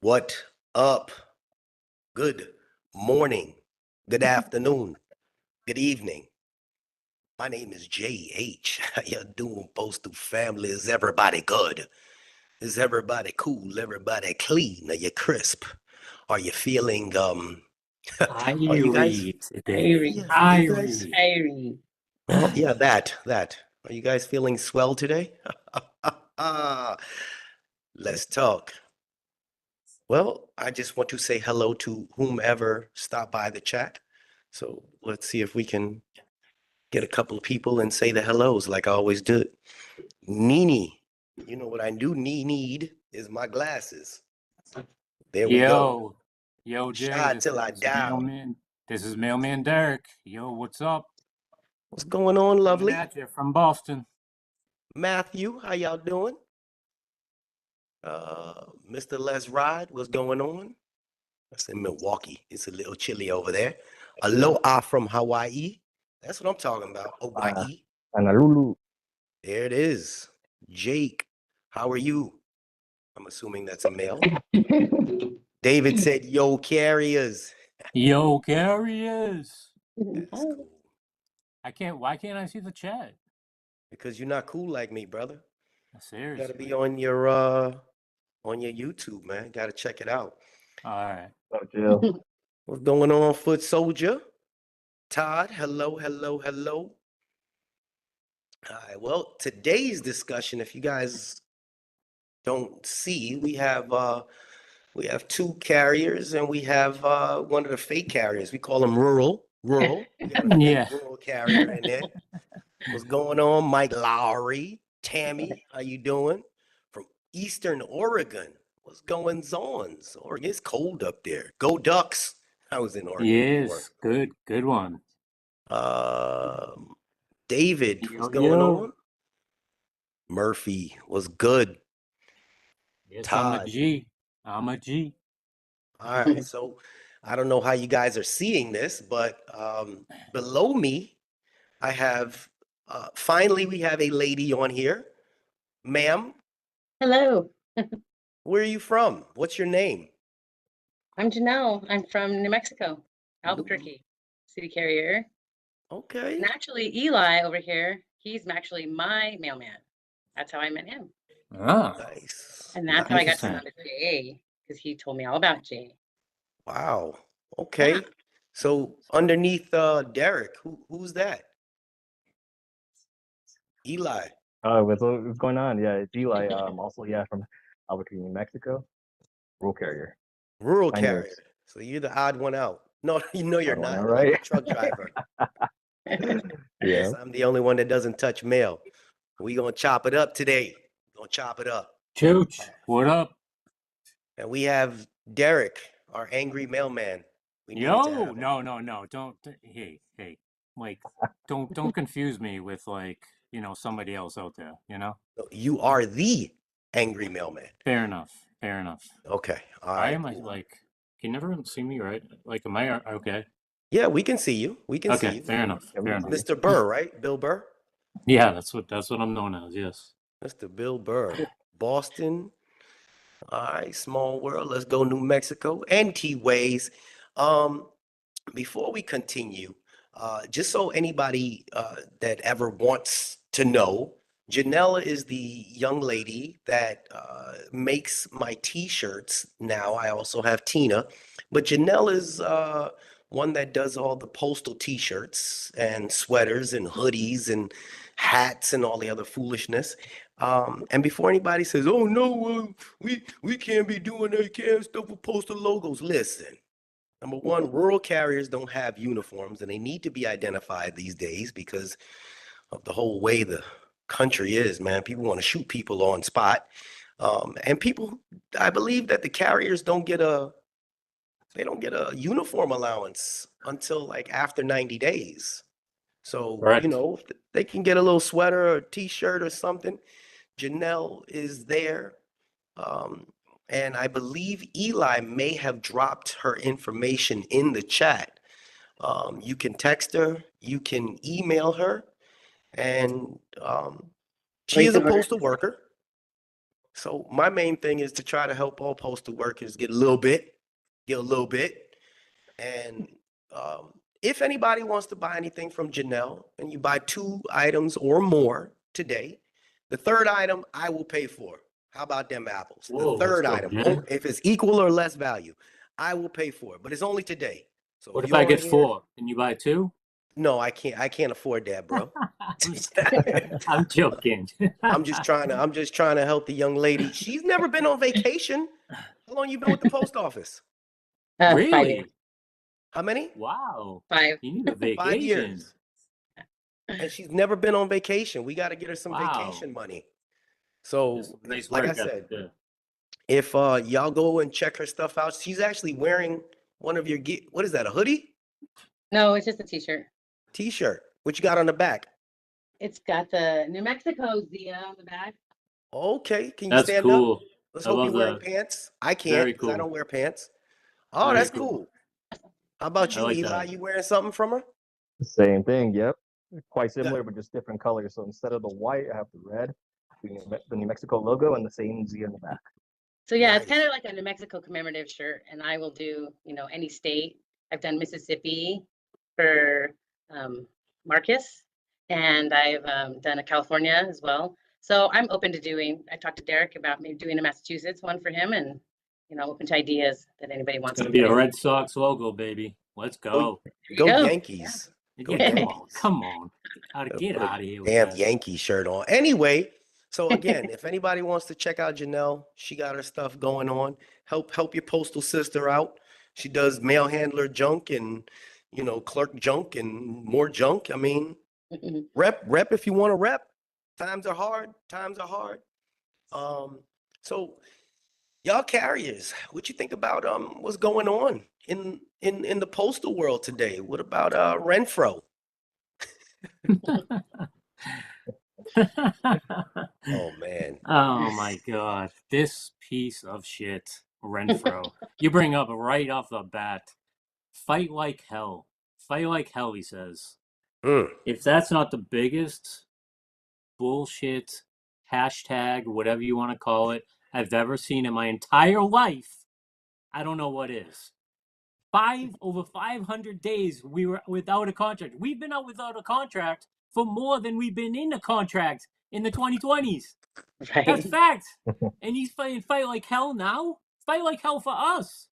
What up? Good morning, good afternoon, good evening. My name is JH. How you doing, Postal family? Is everybody good? Is everybody cool? Everybody clean? Are you crisp? Are you feeling are you guys Irie today. yeah, you guys Irie. yeah, that. Are you guys feeling swell today? Let's talk. Well, I just want to say hello to whomever stopped by the chat. So let's see if we can get a couple of people and say the hellos like I always do. Nini, you know what I do need is my glasses. There we go. Yo, Jay, Shot this till I is down. Mailman. This is Mailman Derek. Yo, what's up? What's going on, Coming lovely? at you from Boston. Matthew, how y'all doing? Mr. Les Ride, what's going on? That's in Milwaukee. It's a little chilly over there. Aloha from Hawaii. That's what I'm talking about. Hawaii. Honolulu. There it is. Jake, how are you? I'm assuming that's a male. David said, yo, carriers. Yo, carriers. That's cool. Why can't I see the chat? Because you're not cool like me, brother. You Seriously. gotta be on your YouTube, man. Gotta check it out. All right. So chill. What's going on, Foot Soldier? Todd, hello. All right, well, today's discussion, if you guys don't see, we have two carriers and we have one of the fake carriers. We call them rural. We got a fake Yeah. rural carrier in there. What's going on, Mike Lowry? Tammy, how you doing? From Eastern Oregon. What's going on? Oregon, it's cold up there. Go Ducks. I was in Oregon before. Yes, good one. David, what's Yo. going on? Murphy, was good? Yes, Todd. I'm a G. All right, so I don't know how you guys are seeing this, but below me, I have finally we have a lady on here. Ma'am, Hello, where are you from? What's your name? I'm Janelle. I'm from New Mexico, Albuquerque, city carrier. Okay. And actually, Eli over here, he's actually my mailman. That's how I met him. Ah, Nice. And that's how I got to Interesting. know the Jay, because he told me all about Jay. Wow. Okay. Yeah. So underneath Derek, who's that? Eli. What's going on? Yeah, it's Eli. Also, from Albuquerque, New Mexico. Rural carrier. Rural 9 carrier. years. So you're the odd one out. No, you're Odd one not. out, You're right? the truck driver. Yeah. Yes, I'm the only one that doesn't touch mail. We gonna chop it up today. Gonna chop it up. Chooch, what up? And we have Derek, our angry mailman. We needed to have him. No. Don't. Hey. Like, don't confuse me with somebody else out there. You are the angry mailman. Fair enough. Okay. All I right. am can everyone see me, right? Like, am I okay? Yeah, we can see you. We can see Okay, you. fair enough. Yeah, we can see you. Mr. Burr, right? Bill Burr? Yeah, that's what I'm known as. Yes. Mr. Bill Burr. Boston. All right, small world. Let's go New Mexico. Ways. Before we continue, just so anybody that ever wants to know, Janella is the young lady that makes my t-shirts now. I also have Tina, but Janelle is one that does all the postal t-shirts and sweaters and hoodies and hats and all the other foolishness. And before anybody says, "Oh no, we can't be doing that, can't stuff with postal logos," listen. Number one, rural carriers don't have uniforms and they need to be identified these days because of the whole way the country is, man. People want to shoot people on spot. And people, I believe that the carriers don't get a uniform allowance until like after 90 days. So, Correct. if they can get a little sweater or t-shirt or something. Janelle is there. And I believe Eli may have dropped her information in the chat. You can text her, you can email her, and she is a postal worker. So my main thing is to try to help all postal workers get a little bit. And if anybody wants to buy anything from Janelle and you buy 2 items or more today, the 3rd item I will pay for. How about them apples? Whoa, The let's 3rd go, item, man. if it's equal or less value, I will pay for it. But it's only today. So What if you're I on get here- 4? Can you buy 2? No, I can't. I can't afford that, bro. I'm joking. I'm just trying to help the young lady. She's never been on vacation. How long you been with the post office? 5 Really? years. How many? Wow. 5. You need a 5 vacation. years. And she's never been on vacation. We got to get her some Wow. vacation money. So, Just nice like I work said, ethic. if y'all go and check her stuff out, she's actually wearing one of your what is that? A hoodie? No, it's just a t-shirt. T-shirt. What you got on the back? It's got the New Mexico Zia on the back. Okay, can you That's stand up? cool. Let's I hope love you're wearing that. pants. I can't Very because I cool. don't wear pants. Oh, Very that's cool. cool. How about I you, like Eli? that. You wearing something from her? Same thing. Yep. Quite similar, but just different colors. So instead of the white, I have the red, the New Mexico logo, and the same Z on the back. So yeah, it's kind Nice. of like a New Mexico commemorative shirt, and I will do, any state. I've done Mississippi for Marcus, and I've done a California as well. So I'm open to doing. I talked to Derek about maybe doing a Massachusetts one for him, and open to ideas that anybody It's wants gonna to be put a in. Red Sox logo, baby. Let's go. There you Go go. Yankees. Go Yeah, Yankees. come on. Get Put a out of here with damn that. Yankee shirt on. Anyway, so again, if anybody wants to check out Janelle, she got her stuff going on. Help your postal sister out. She does mail handler junk and clerk junk and more junk. I mean, Mhm. rep if you want to rep. Times are hard. Times are hard. So y'all carriers, what you think about what's going on in the postal world today? What about Renfro? Oh man. Oh my god. This piece of shit, Renfro. You bring up right off the bat. Fight like hell. Fight like hell, he says. Mm. If that's not the biggest bullshit hashtag, whatever you want to call it, I've ever seen in my entire life, I don't know what is. Over 500 days we were without a contract. We've been out without a contract for more than we've been in a contract in the 2020s. That's Right. fact. And he's fight like hell now? Fight like hell for us.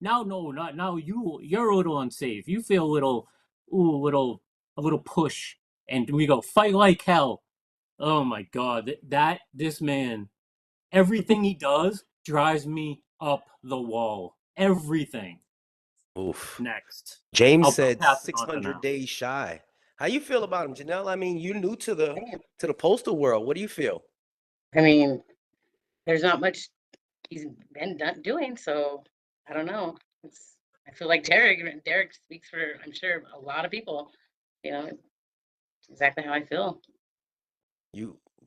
Now, no, not now. You're a little unsafe. You feel a little push, and we go fight like hell. Oh my God, this man, everything he does drives me up the wall. Everything. Oof. Next, James I'll said pass it on for 600 now. days shy. How you feel about him, Janelle? I mean, you're new to the Man, postal world. What do you feel? I mean, there's not much he's been doing, so I don't know. I feel like Derek speaks for, I'm sure, a lot of people. It's exactly how I feel.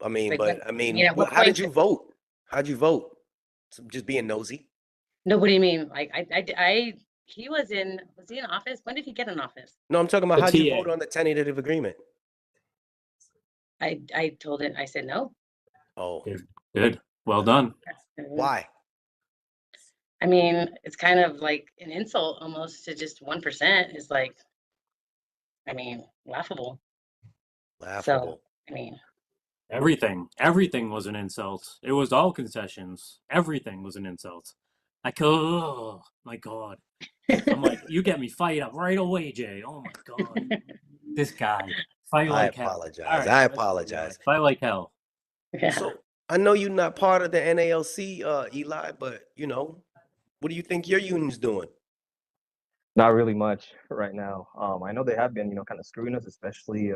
I mean, Like but I mean, at what how did point? you vote? How'd you vote? So just being nosy. No, what do you mean? Like he was he in office? When did he get in office? No, I'm talking about The how'd you TA. vote on the tentative agreement? I told it. I said no. Oh, Good. Well done. why? I mean, it's kind of like an insult almost to just 1%. Is like, I mean, laughable. So, Laughable. I mean, Everything was an insult. It was all concessions. Everything was an insult. Oh my God. I'm like, you get me fired up right away, Jay. Oh my God. This guy. Fight I like hell. apologize. All right, I let's go, apologize. Eli. Fight like hell. yeah. So I know you're not part of the NALC, Eli, but what do you think your union's doing? Not really much right now. I know they have been, kind of screwing us, especially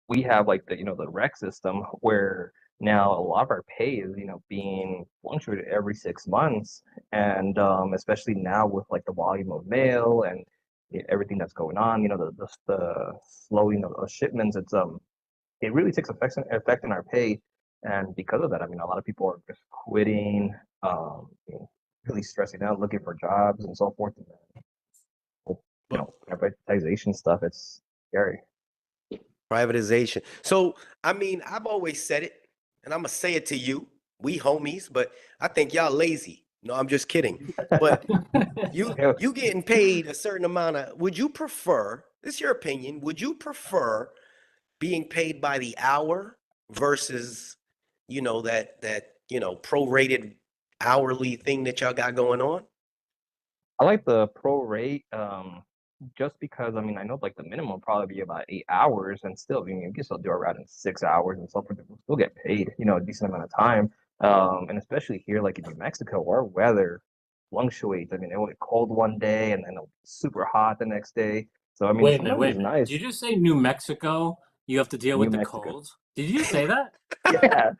we have like the rec system where now a lot of our pay is being fluctuated every 6 months, and especially now with like the volume of mail and everything that's going on, the slowing of shipments, it really takes effect in our pay, and because of that, I mean, a lot of people are just quitting, really stressing out, looking for jobs and so forth. And privatization stuff, it's scary. Privatization. So, I mean, I've always said it, and I'm gonna say it to you. we homies, but I think y'all lazy. No, I'm just kidding. But you getting paid a certain amount of, would you prefer, this is your opinion, would you prefer being paid by the hour versus, that prorated hourly thing that y'all got going on? I like the pro rate, just because I mean I know like the minimum will probably be about 8 hours, and still I mean you can still do around in 6 hours and so forth. We'll still get paid, a decent amount of time. And especially here, like in New Mexico, our weather fluctuates. I mean, it'll get cold one day and then it'll be super hot the next day. So I mean, Wait a minute, sometimes wait a it's minute. Did you nice. just say New Mexico? You have to deal New with the Mexico, cold? Did you say that? yeah,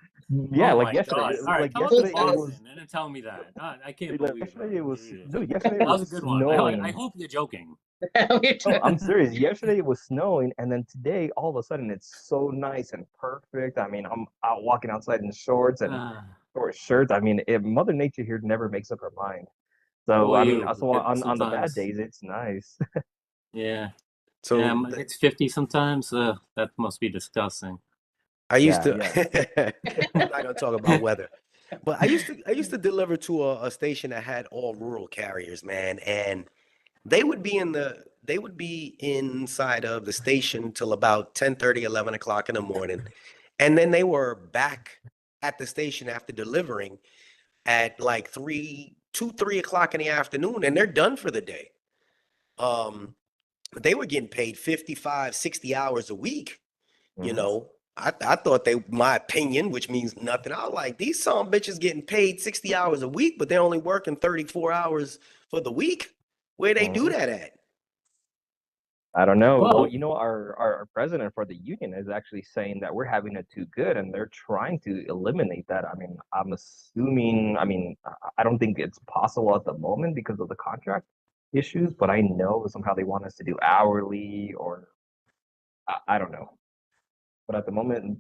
yeah. Oh Like my yesterday, God. All right, like come up to yesterday it Yes. was. Boston and then tell me that. I can't Like, believe yesterday it that. was, Jesus. dude. Yesterday it That was a was good one. I snowing. hope you're joking. No, I'm serious. Yesterday it was snowing, and then today all of a sudden it's so nice and perfect. I mean, I'm out walking outside in shorts and short shirts. I mean, Mother Nature here never makes up her mind. So Boy, I mean, you so it, on the bad sometimes. days it's nice. Yeah. Yeah, So it's 50 sometimes. That must be disgusting. I used Yeah, to, yeah. I'm not gonna talk about weather, but I used to deliver to a station that had all rural carriers, man, and they would be inside of the station till about 10:30, 11 o'clock in the morning. And then they were back at the station after delivering at like 3 o'clock in the afternoon, and they're done for the day. Um, they were getting paid 55, 60 hours a week, you Mhm. know. I thought my opinion, which means nothing. I was like, these some bitches getting paid 60 hours a week, but they're only working 34 hours for the week. Where they do Mhm. that at? I don't know. Well, Well, our president for the union is actually saying that we're having it too good, and they're trying to eliminate that. I mean, I'm assuming. I mean, I don't think it's possible at the moment because of the contract issues, but I know somehow they want us to do hourly, or I don't know. But at the moment,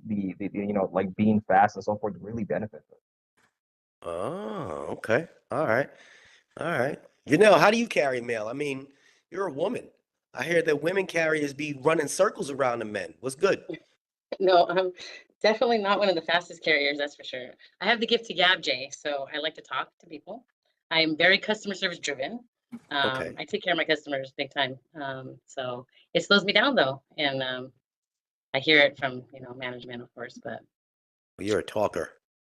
like being fast and so forth really benefits us. Oh, okay. All right. All right. How do you carry mail? I mean, you're a woman. I hear that women carriers be running circles around the men. What's good? No, I'm definitely not one of the fastest carriers, that's for sure. I have the gift to gab, Jay, so I like to talk to people. I'm very customer service driven. Okay. I take care of my customers big time. So it slows me down though, and I hear it from management, of course, but Well, you're a talker.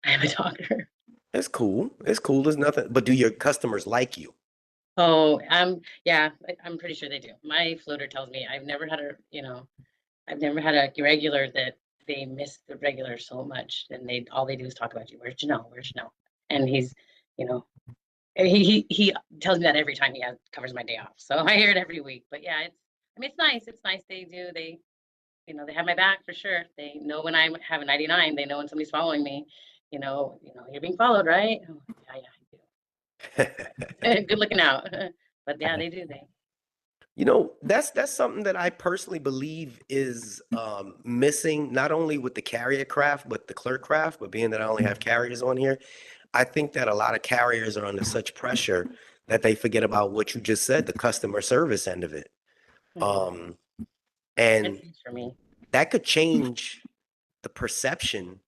I'm a talker. It's cool. It's cool. There's nothing. But do your customers like you? Oh, yeah, I'm pretty sure they do. My floater tells me I've never had a regular that they miss the regular so much, and all they do is talk about you. Where'd you know? Where'd you know? And he's, you know, he tells me that every time covers my day off. So I hear it every week. But yeah, I mean, it's nice. It's nice. They have my back for sure. They know when I have a 99. They know when somebody's following me. You're being followed, right? Oh, yeah, I do. Good looking out. But yeah, they do. That's something that I personally believe is missing, not only with the carrier craft, but the clerk craft. But being that I only have carriers on here, I think that a lot of carriers are under such pressure that they forget about what you just said, the customer service end of it. Mhm. Um, That's and huge for me. that could change the perception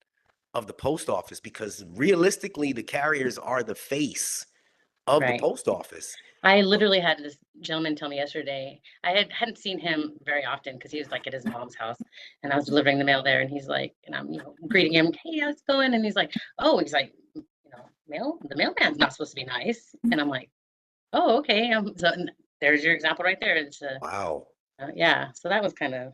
of the post office because realistically, the carriers are the face of the Right. post office. I literally had this gentleman tell me yesterday. I hadn't seen him very often because he was like at his mom's house, and I was delivering the mail there, and he's like, and I'm greeting him, hey, how's it going? And he's like, oh, the mailman's not supposed to be nice, and I'm like, oh, okay. There's your example right there. It's Wow. yeah. So that was kind of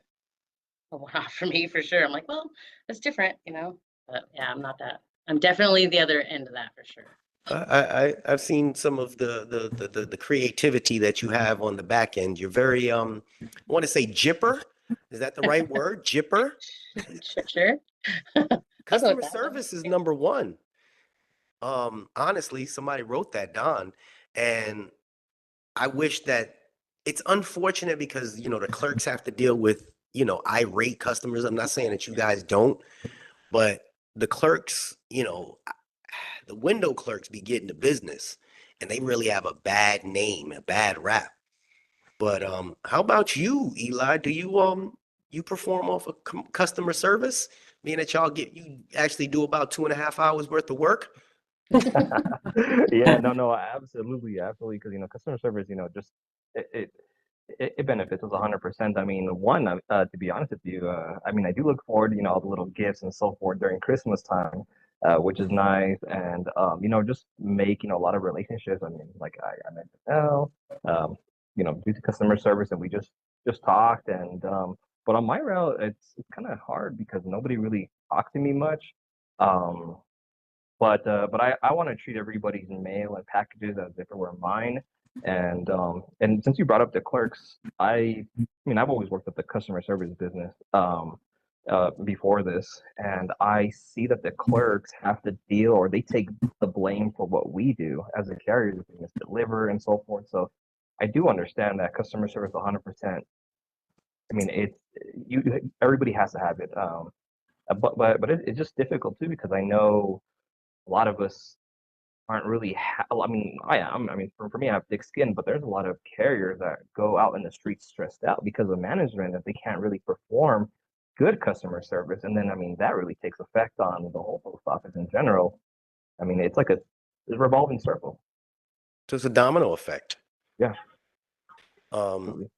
a wow for me for sure. I'm like, well, that's different. But yeah, I'm not that. I'm definitely the other end of that for sure. I've seen some of the creativity that you have on the back end. You're very I want to say jipper. Is that the right word? Jipper? Sure. I'll go with Customer that. service is number one. Honestly, somebody wrote that down, and I wish that it's unfortunate because the clerks have to deal with irate customers. I'm not saying that you guys don't, but the clerks, the window clerks be getting the business, and they really have a bad name, a bad rap. But how about you, Eli? Do you perform off of customer service? Being that you actually do about 2.5 hours worth of work. Yeah, no, absolutely, absolutely. Because customer service, just it, it it benefits us 100%. I mean, one, to be honest with you, I mean, I do look forward, all the little gifts and so forth during Christmas time, which is nice, and just make a lot of relationships. I mean, like I mentioned now, due to customer service, and we just talked, and but on my route, it's kind of hard because nobody really talks to me much. Um, but I want to treat everybody's mail and packages as if it were mine. And since you brought up the clerks, I mean I've always worked at the customer service business before this, and I see that the clerks have to deal or they take the blame for what we do as a carrier, the things deliver and so forth. So I do understand that customer service 100%. I mean it's you everybody has to have it. But it's just difficult too because I know a lot of us aren't really I mean I am I mean for me I have thick skin, but there's a lot of carriers that go out in the streets stressed out because of management that they can't really perform good customer service, and then I mean that really takes effect on the whole post office in general. I mean it's like a revolving circle. So it's a domino effect. Yeah, Um, absolutely.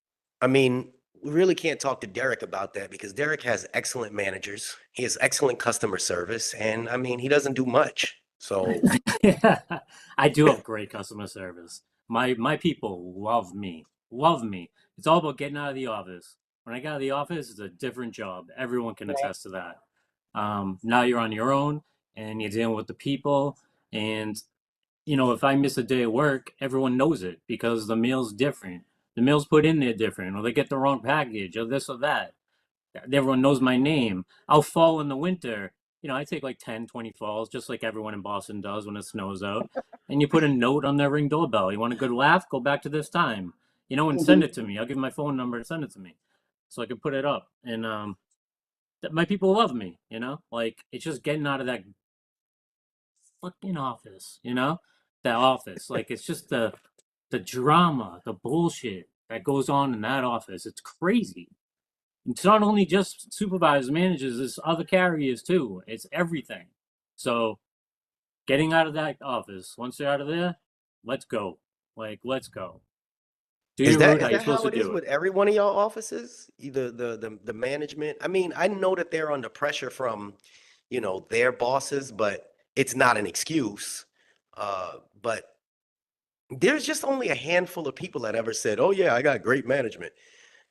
I mean, we really can't talk to Derek about that because Derek has excellent managers. He has excellent customer service, and I mean, he doesn't do much. So, Yeah, I do have great customer service. My people love me. Love me. It's all about getting out of the office. When I got out of the office, it's a different job. Everyone can Right. attest to that. Now you're on your own and you're dealing with the people. And, if I miss a day of work, everyone knows it because the mail's different. The mail's put in there different, or they get the wrong package, or this or that. Everyone knows my name. I'll fall in the winter. I take like 10, 20 falls, just like everyone in Boston does when it snows out. And you put a note on their Ring doorbell. You want a good laugh? Go back to this time, and send Mhm. it to me. I'll give my phone number and send it to me so I can put it up. And my people love me, Like, it's just getting out of that fucking office, That office. Like, it's just the drama, the bullshit that goes on in that office. It's crazy. It's not only just supervisors, managers, it's other carriers too. It's everything. So getting out of that office, once you're out of there, let's go. Like, let's go. Do is your that route is how you're that supposed how to it is do it. with every one of y'all offices? Either the management. I mean, I know that they're under pressure from, their bosses, but it's not an excuse. But there's just only a handful of people that ever said, "Oh yeah, I got great management."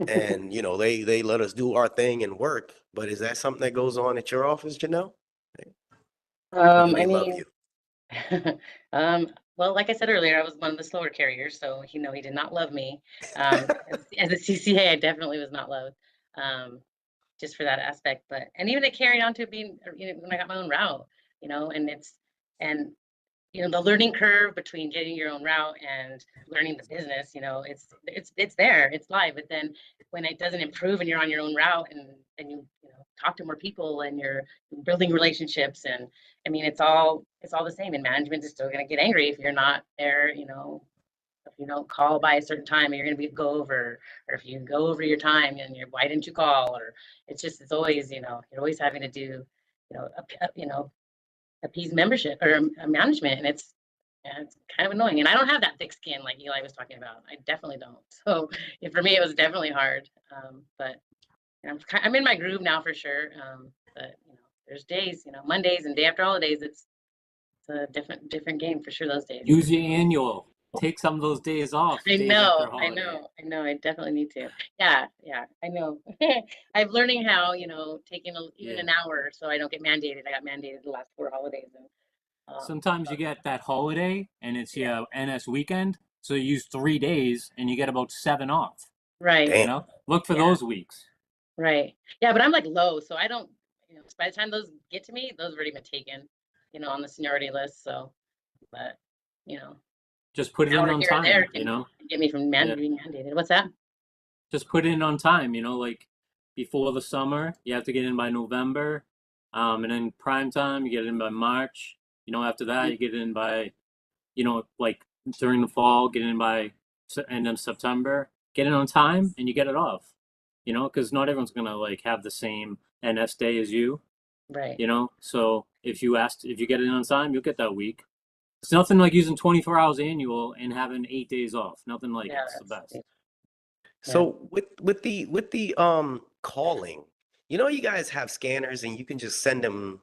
And they let us do our thing and work. But is that something that goes on at your office, Janelle? Or do I they love mean, you? well, like I said earlier, I was one of the slower carriers, so he did not love me. As a CCA, I definitely was not loved, just for that aspect. But and even it carried on to being, when I got my own route, and and the learning curve between getting your own route and learning the business, it's there, it's live. But then when it doesn't improve and you're on your own route and you talk to more people and you're building relationships, and I mean it's all the same. And management is still going to get angry if you're not there, if you don't call by a certain time and you're going to go over, or if you go over your time and you're, why didn't you call? Or it's always, you're always having to do, appease membership or management, and it's kind of annoying. And I don't have that thick skin like Eli was talking about. I definitely don't. So for me, it was definitely hard. But I'm in my groove now for sure. But there's days, Mondays and day after holidays, it's a different game for sure those days. Use your annual. Take some of those days off, I days after know, I holiday. know, I know. I definitely need to. Yeah, yeah, I know. I'm learning how, taking even Yeah. an hour so I don't get mandated. I got mandated the last 4 holidays, and Sometimes you get that holiday and it's yeah, your NS weekend. So you use 3 days and you get about 7 off. right. Damn. Look for Yeah. those weeks. Right. Yeah, but I'm like low, so I don't, by the time those get to me, those have already been taken, on the seniority list. So, but, an Just put it in hour on here or there time, can get me from Yeah. being mandated. What's that? Just put it in on time, like before the summer, you have to get in by November. And then prime time, you get in by March. After that, you get in by, like during the fall, get in by end of September. Get in on time and you get it off. Because not everyone's gonna like have the same NS day as you. Right. You know, so if you get it on time, you'll get that week. It's nothing like using 24 hours annual and having 8 days off. Nothing like it. Yeah, It's the best. yeah. So with the calling, you guys have scanners and you can just send them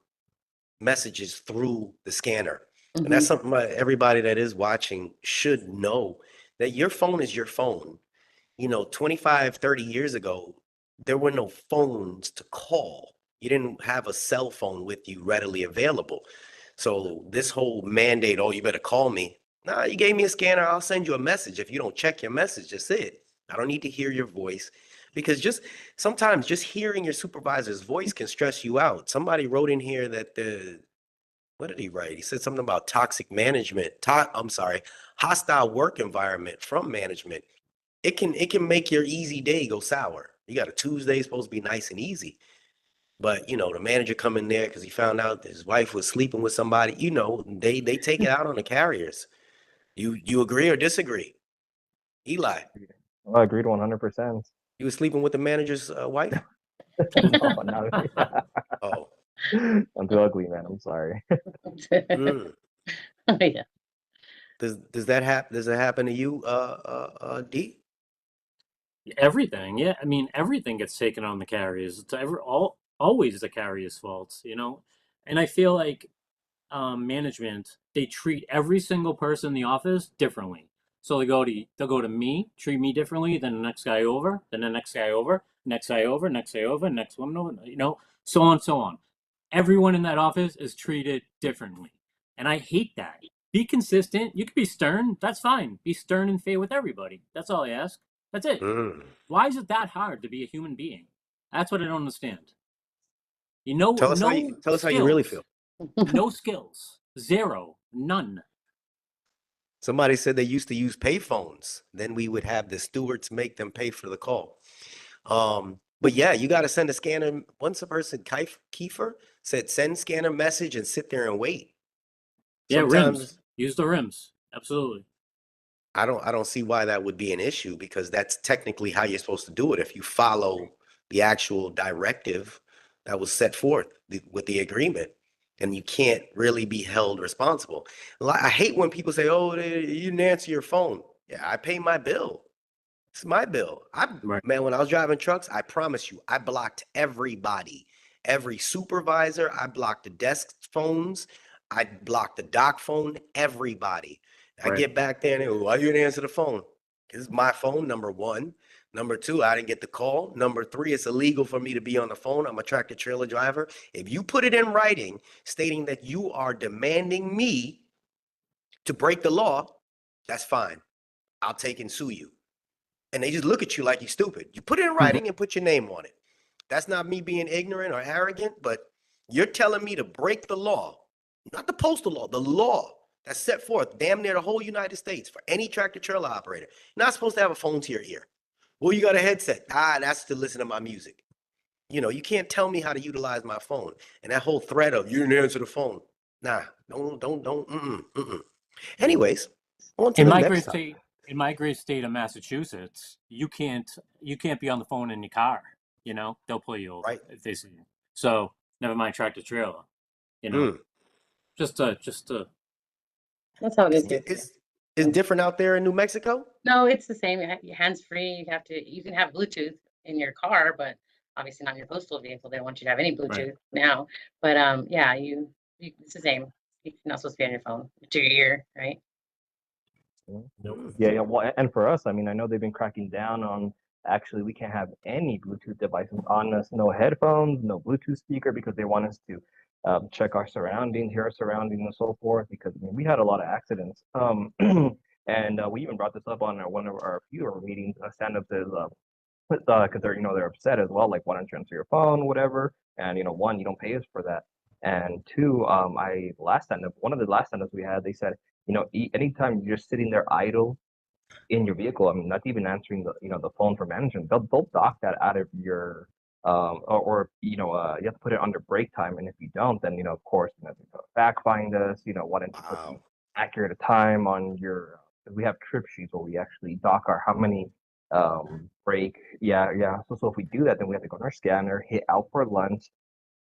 messages through the scanner. And that's Mhm. something that everybody that is watching should know, that your phone is your phone. 25, 30 years ago, there were no phones to call. You didn't have a cell phone with you readily available. So this whole mandate, oh, you better call me. Nah, you gave me a scanner, I'll send you a message. If you don't check your message, that's it. I don't need to hear your voice, because just sometimes just hearing your supervisor's voice can stress you out. Somebody wrote in here that what did he write? He said something about toxic management. I'm sorry, hostile work environment from management. It can make your easy day go sour. You got a Tuesday supposed to be nice and easy, but the manager come in there because he found out that his wife was sleeping with somebody. They take it out on the carriers. You agree or disagree? Eli, I agreed 100%. you was sleeping with the manager's wife? No, not me. Oh, I'm too ugly, man. I'm sorry. mm. Yeah. Does that happen to you, D? Everything, yeah. I mean, everything gets taken on the carriers. It's always the carrier's fault, you know. And I feel like management, they treat every single person in the office differently. So they'll go to me, treat me differently than the next guy over, then the next guy over, next guy over, next guy over, next woman over, you know, so on and so on. Everyone in that office is treated differently. And I hate that. Be consistent. You can be stern. That's fine. Be stern and fair with everybody. That's all I ask. That's it. Mm. Why is it that hard to be a human being? That's what I don't understand. You know, no Tell us how you really skills. feel. No skills. Zero. None. Somebody said they used to use payphones. Then we would have the stewards make them pay for the call. But yeah, you got to send a scanner. Once a person, Kiefer, said send scanner message and sit there and wait. Yeah, rims. Sometimes Use the rims. Absolutely. I don't see why that would be an issue, because that's technically how you're supposed to do it. If you follow the actual directive that was set forth with the agreement, and you can't really be held responsible. I hate when people say, "Oh, you didn't answer your phone." Yeah, I pay my bill. It's my bill. Right. Man, when I was driving trucks, I promise you, I blocked everybody, every supervisor. I blocked the desk phones. I blocked the dock phone, everybody. I Right. get back there and they go, why you didn't answer the phone? This is my phone, number one. Number two, I didn't get the call. Number three, it's illegal for me to be on the phone. I'm a tractor trailer driver. If you put it in writing stating that you are demanding me to break the law, that's fine. I'll take and sue you. And they just look at you like you're stupid. You put it in writing and put your name on it. That's not me being ignorant or arrogant, but you're telling me to break the law, not the postal law, the law that's set forth damn near the whole United States for any tractor trailer operator. You're not supposed to have a phone to your ear. Well, you got a headset. That's to listen to my music. You can't tell me how to utilize my phone. And that whole threat of you didn't answer the phone. Nah, don't. Anyways, on to In the my next great topic. state, in my great state of Massachusetts, you can't be on the phone in your car. You know, they'll pull you over Right? if they see you. So never mind tractor trailer. You know, Mm. just That's how it It's, is here di- too. it's different out there in New Mexico. No, it's the same. Hands free. You can have Bluetooth in your car, but obviously not in your postal vehicle. They don't want you to have any right. Bluetooth now. But yeah, it's the same. You're not supposed to be on your phone to your ear, right? Nope. Mm. Yeah, yeah. Well, and for us, I mean, I know they've been cracking down on actually we can't have any Bluetooth devices on us, no headphones, no Bluetooth speaker, because they want us to check our surroundings, hear our surroundings, and so forth. Because I mean, we had a lot of accidents, and we even brought this up on one of our few of our meetings. Stand-up is because they're upset as well, like why don't you answer your phone, whatever, and one, you don't pay us for that, and two, I last stand-up one of the last stand-ups we had, they said, anytime you're just sitting there idle in your vehicle, I mean, not even answering the phone for management, they'll dock that out of your or you have to put it under break time, and if you don't, then of course they back find us, why don't you put the Wow. accurate time on your, we have trip sheets where we actually dock our how many break, yeah, yeah, so if we do that, then we have to go on our scanner, hit out for lunch,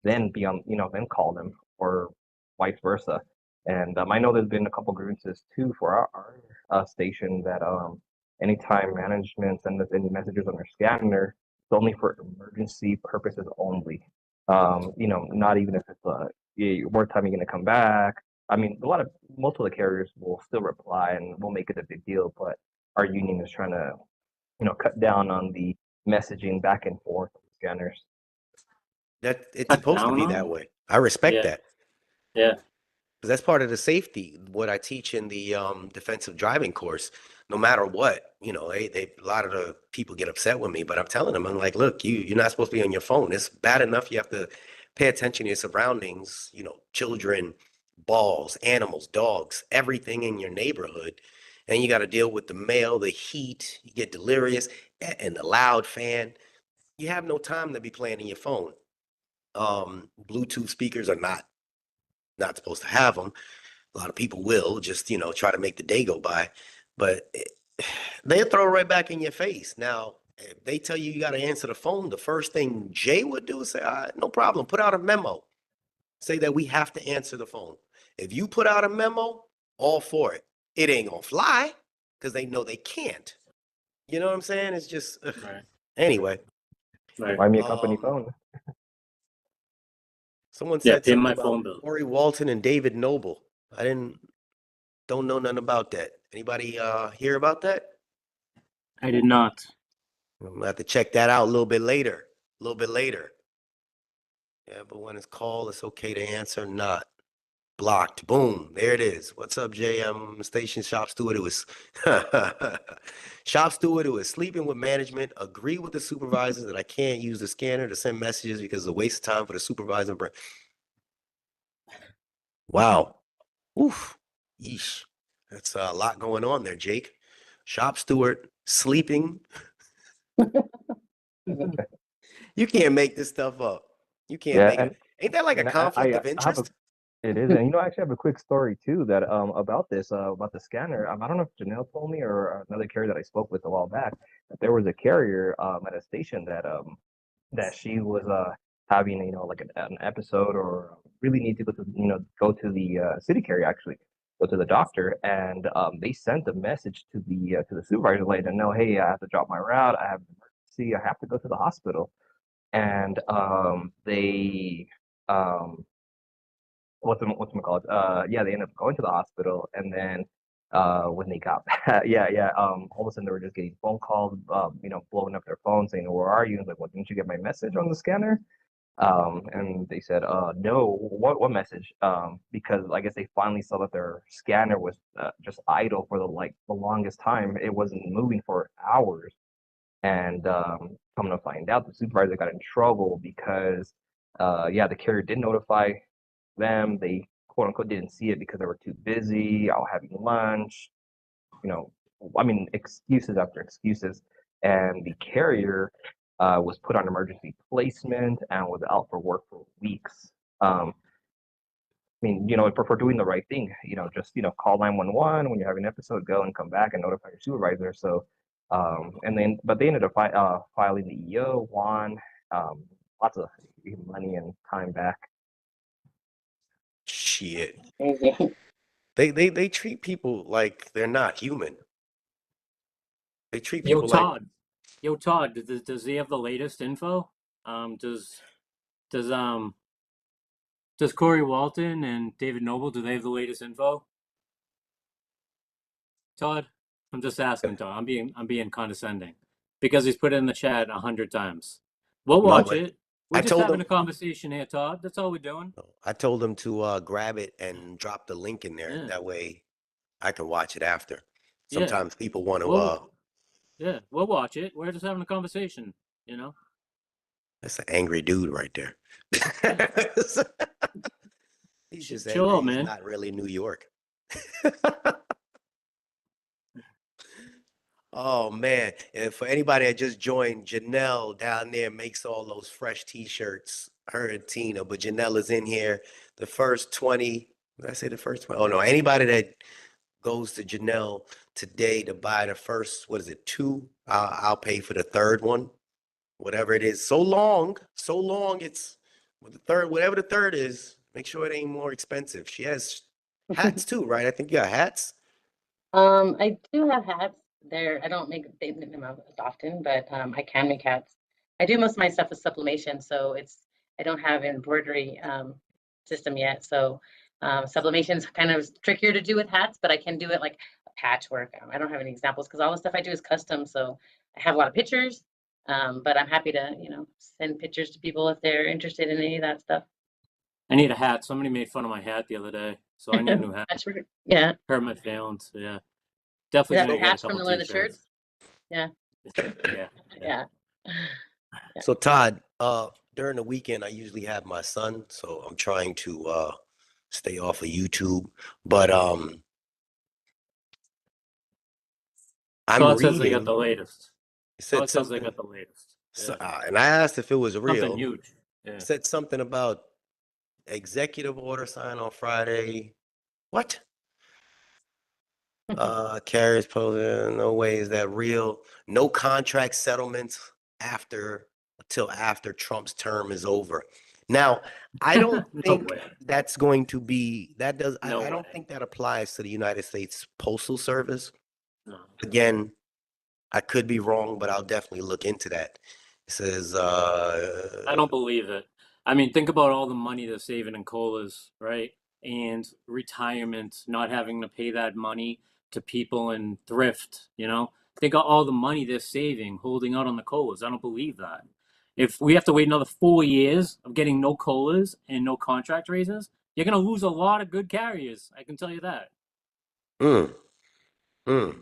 then be on, then call them, or vice versa. And I know there's been a couple grievances too for our station that anytime management sends us any messages on their scanner, it's only for emergency purposes only. Not even if it's what time are you going to come back. I mean, most of the carriers will still reply and will make it a big deal, but our union is trying to, cut down on the messaging back and forth with scanners. That it's Cut supposed to down be on that it? way. I respect Yeah. that. Yeah. 'Cause that's part of the safety, what I teach in the defensive driving course. No matter what, a lot of the people get upset with me, but I'm telling them, I'm like, look, you're not supposed to be on your phone. It's bad enough you have to pay attention to your surroundings, children, balls, animals, dogs, everything in your neighborhood. And you got to deal with the mail, the heat, you get delirious, and the loud fan. You have no time to be playing in your phone. Bluetooth speakers are not supposed to have them. A lot of people will just, try to make the day go by, but they'll throw it right back in your face. Now, if they tell you got to answer the phone, the first thing Jay would do is say, all right, no problem, put out a memo. Say that we have to answer the phone. If you put out a memo, all for it. It ain't gonna fly because they know they can't. You know what I'm saying? It's just, Right. anyway. Right. Buy me a company phone. Someone Yeah, said pay something my about phone bill. Corey Walton and David Noble. Don't know nothing about that. Anybody hear about that? I did not. I'm gonna have to check that out a little bit later. A little bit later. Yeah, but when it's called, it's okay to answer. Not blocked. Boom. There it is. What's up, Jay? I'm a station shop steward who is shop steward who is sleeping with management. Agree with the supervisors that I can't use the scanner to send messages because it's a waste of time for the supervisor. Wow. Oof. Yeesh. That's a lot going on there, Jake. Shop steward sleeping. You can't make this stuff up. You can't Yeah, make it. Ain't that like a and conflict of I have a interest? it is, and I actually have a quick story too that about this about the scanner. I don't know if Janelle told me or another carrier that I spoke with a while back that there was a carrier at a station that she was having like an episode or really need to go to the city carrier, actually go to the doctor, and they sent a message to the supervisor letting them know, hey, I have to drop my route, I have an emergency, I have to go to the hospital. And they what's it called? Yeah, they ended up going to the hospital, and then when they got back, all of a sudden they were just getting phone calls, blowing up their phone saying, "Where are you?" And like, "What, didn't you get my message on the scanner?" And they said, "No, what message?" Because I guess they finally saw that their scanner was just idle for the longest time. It wasn't moving for hours, and coming to find out, the supervisor got in trouble because the carrier did notify them. They quote unquote didn't see it because they were too busy out having lunch. You know, I mean, excuses after excuses. And the carrier was put on emergency placement and was out for work for weeks. I mean, for doing the right thing, just call 911 when you're having an episode, go and come back and notify your supervisor. So, but they ended up filing the EO, won, lots of money and time back. Shit. Crazy. They treat people like they're not human. They treat Yo, people like Todd. Yo, Todd. Does he have the latest info? Does does does Corey Walton and David Noble, do they have the latest info? Todd, I'm just asking, Todd. I'm being condescending because he's put it in the chat 100 times. We'll no, watch but it. We're I just told having them a conversation here, Todd. That's all we're doing. to grab it and drop the link in there. Yeah, That way I can watch it after. yeah. Sometimes people want to We'll yeah, we'll watch it. We're just having a conversation. You know. that's an angry dude right there. Yeah. He's just Chill angry. out, He's man. not really New York. Oh man. And for anybody that just joined, Janelle down there makes all those fresh t-shirts. Her and Tina, but Janelle is in here. The first 20, did I say the first 20? Oh no, anybody that goes to Janelle today to buy the first, what is it, two? I'll pay for the third one, whatever it is. So long, it's With the third, whatever the third is, make sure it ain't more expensive. She has hats too, right? I think you got hats. I do have hats. I don't make them out as often, but I can make hats. I do most of my stuff with sublimation, so I don't have an embroidery system yet. So sublimation is kind of trickier to do with hats, but I can do it like a patchwork. I don't have any examples because all the stuff I do is custom. So I have a lot of pictures, but I'm happy to, send pictures to people if they're interested in any of that stuff. I need a hat. Somebody made fun of my hat the other day, so I need a new hat. Patchwork, yeah. Hurt my feelings. Yeah, Is definitely that gonna the get a hats from couple one of the t-shirts. shirts? Yeah. Yeah. Yeah. So Todd, during the weekend, I usually have my son, so I'm trying to stay off of YouTube. But I'm Todd says they got reading. the latest. It said Todd says they something, got the latest. Yeah. and I asked if it was Something real. huge. Yeah. It said something about executive order signed on Friday. What? Carriers posing, no way is that real. No contract settlements until after Trump's term is over. Now, I don't No think way. that's going to be No I don't way. think that applies to the United States Postal Service. No. Again, I could be wrong, but I'll definitely look into that. It says I don't believe it. I mean, think about all the money they're saving in colas, right? And retirement, not having to pay that money to people in thrift, Think of all the money they're saving holding out on the colas. I don't believe that. If we have to wait another 4 years of getting no colas and no contract raises, you're going to lose a lot of good carriers. I can tell you that. mm, mm.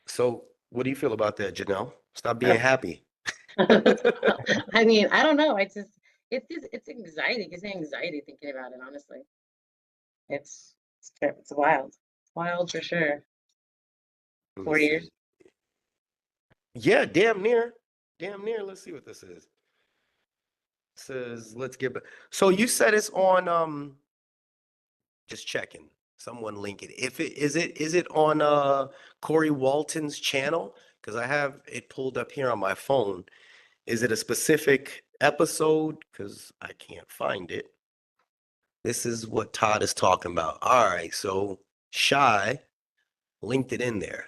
So what do you feel about that, Janelle? Stop being happy. I mean, I don't know. It's anxiety. It gives me anxiety thinking about it, honestly. It's wild. Wild for sure. Let me 4 years. see. Yeah, damn near. Damn near. Let's see what this is. It says, let's get back. So you said it's on just checking. Someone link it. If it is it on Corey Walton's channel? Because I have it pulled up here on my phone. Is it a specific episode? Because I can't find it. This is what Todd is talking about. All right, so Shy linked it in there.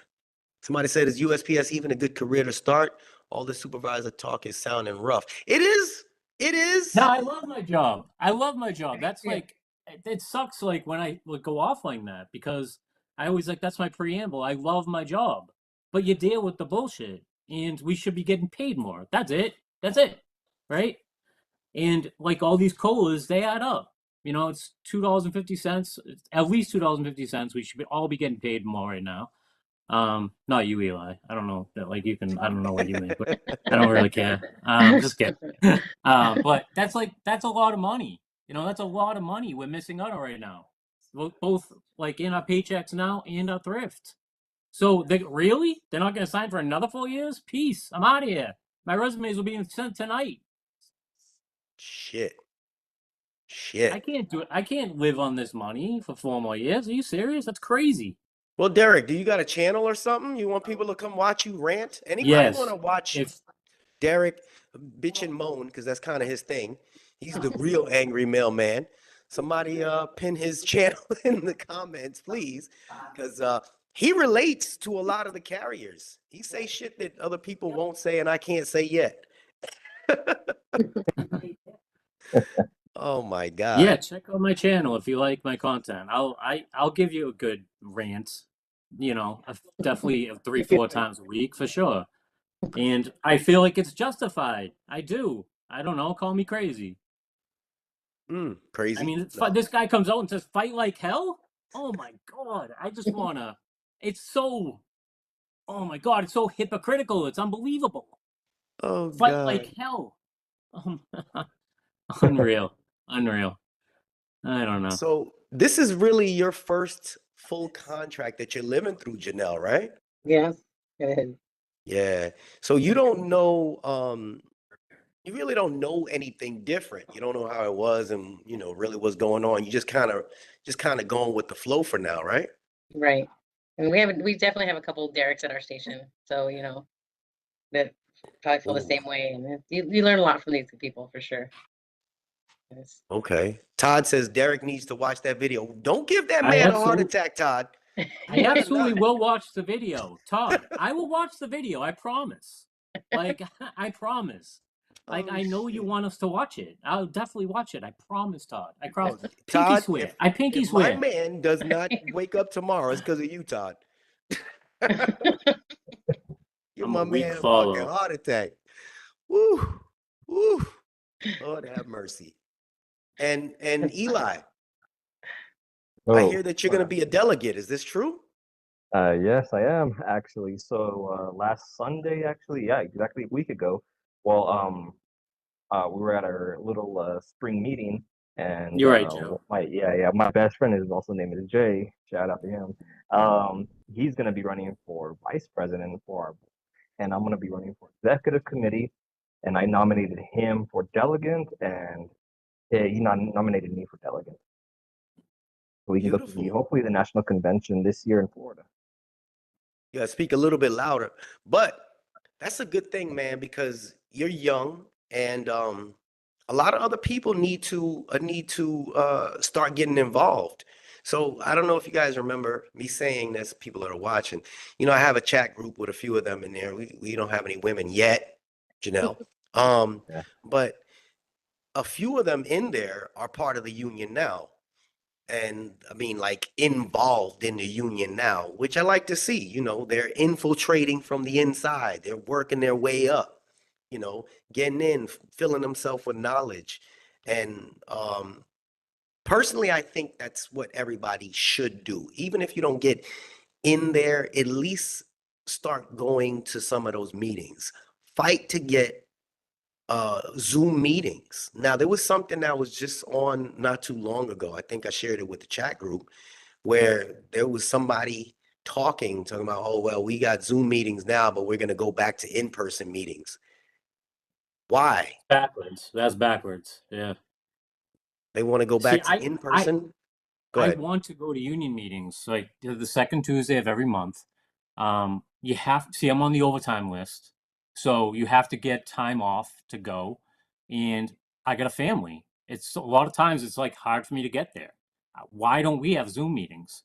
Somebody said, is USPS even a good career to start? All the supervisor talk is sounding rough. It is. It is. No, I love my job. I love my job. That's like, it sucks like when I would go off like that because I always that's my preamble. I love my job, but you deal with the bullshit and we should be getting paid more. That's it. That's it. Right. And like all these colas, they add up. It's $2.50, at least $2.50. We should all be getting paid more right now. Not you, Eli. I don't know that I don't know what you make, but I don't really care. Just kidding. But that's a lot of money. That's a lot of money we're missing out on right now. Both like in our paychecks now and our thrift. So they're not going to sign for another 4 years? Peace. I'm out of here. My resumes will be sent tonight. Shit. I can't do it. I can't live on this money for 4 more years. Are you serious? That's crazy. Well, Derek, do you got a channel or something? You want people to come watch you rant? Anybody Yes. want to watch If Derek bitch and moan? Because that's kind of his thing. He's the real angry mailman. Somebody pin his channel in the comments, please. Because he relates to a lot of the carriers. He say shit that other people won't say and I can't say yet. Oh my God. Yeah, check out my channel if you like my content. I'll give you a good rant, definitely 3-4 times a week for sure. And I feel like it's justified. I do. I don't know, call me crazy. Crazy. I mean, No. this guy comes out and says fight like hell? Oh my God. I just wanna oh my God, it's so hypocritical. It's unbelievable. Oh Fight God. like hell. Unreal. Unreal. I don't know. So this is really your first full contract that you're living through, Janelle, right? Yeah. Good. Yeah. So you don't know, you really don't know anything different. You don't know how it was and really what's going on. You just kind of going with the flow for now, right? Right. And we definitely have a couple of Derek's at our station. So, that probably feel the Ooh. same way. And you learn a lot from these people for sure. Yes. Okay. Todd says Derek needs to watch that video. Don't give that I man a heart absolutely- attack, Todd. I absolutely will watch the video, Todd. I will watch the video. I promise. Like I promise. Like Oh, I know you shit. want us to watch it. I'll definitely watch it. I promise, Todd. I promise. Well, Pinky Todd, swear. I pinky if my swear. man does not wake up tomorrow, it's because of you, Todd. Give I'm my a weak man a fucking follow. heart attack. Woo, woo. Lord have mercy. And Eli, I hear that you're going to be a delegate. Is this true? Yes, I am actually. So last Sunday, actually, yeah, exactly a week ago. Well, we were at our little spring meeting, and You're right, Joe. my best friend is also named is Jay. Shout out to him. He's gonna be running for vice president for our, and I'm gonna be running for executive committee, and I nominated him for delegate, and he nominated me for delegate. So we can go to Beautiful. hopefully the national convention this year in Florida. You gotta speak a little bit louder. But that's a good thing, man, because you're young and a lot of other people need to start getting involved. So I don't know if you guys remember me saying this, people that are watching. I have a chat group with a few of them in there. We don't have any women yet, Janelle. Yeah. But a few of them in there are part of the union now. And I mean, like involved in the union now, which I like to see. They're infiltrating from the inside. They're working their way up, getting in, filling themselves with knowledge. And personally, I think that's what everybody should do. Even if you don't get in there, at least start going to some of those meetings. Fight to get Zoom meetings. Now, there was something that was just on not too long ago. I think I shared it with the chat group where there was somebody talking about, oh, well, we got Zoom meetings now, but we're going to go back to in-person meetings. Why? Backwards. That's backwards. Yeah. They want to go See, back to in-person? Go I ahead. want to go to union meetings like the second Tuesday of every month. You have see, I'm on the overtime list, so you have to get time off to go, and I got a family. It's a lot of times it's like hard for me to get there. Why don't we have Zoom meetings?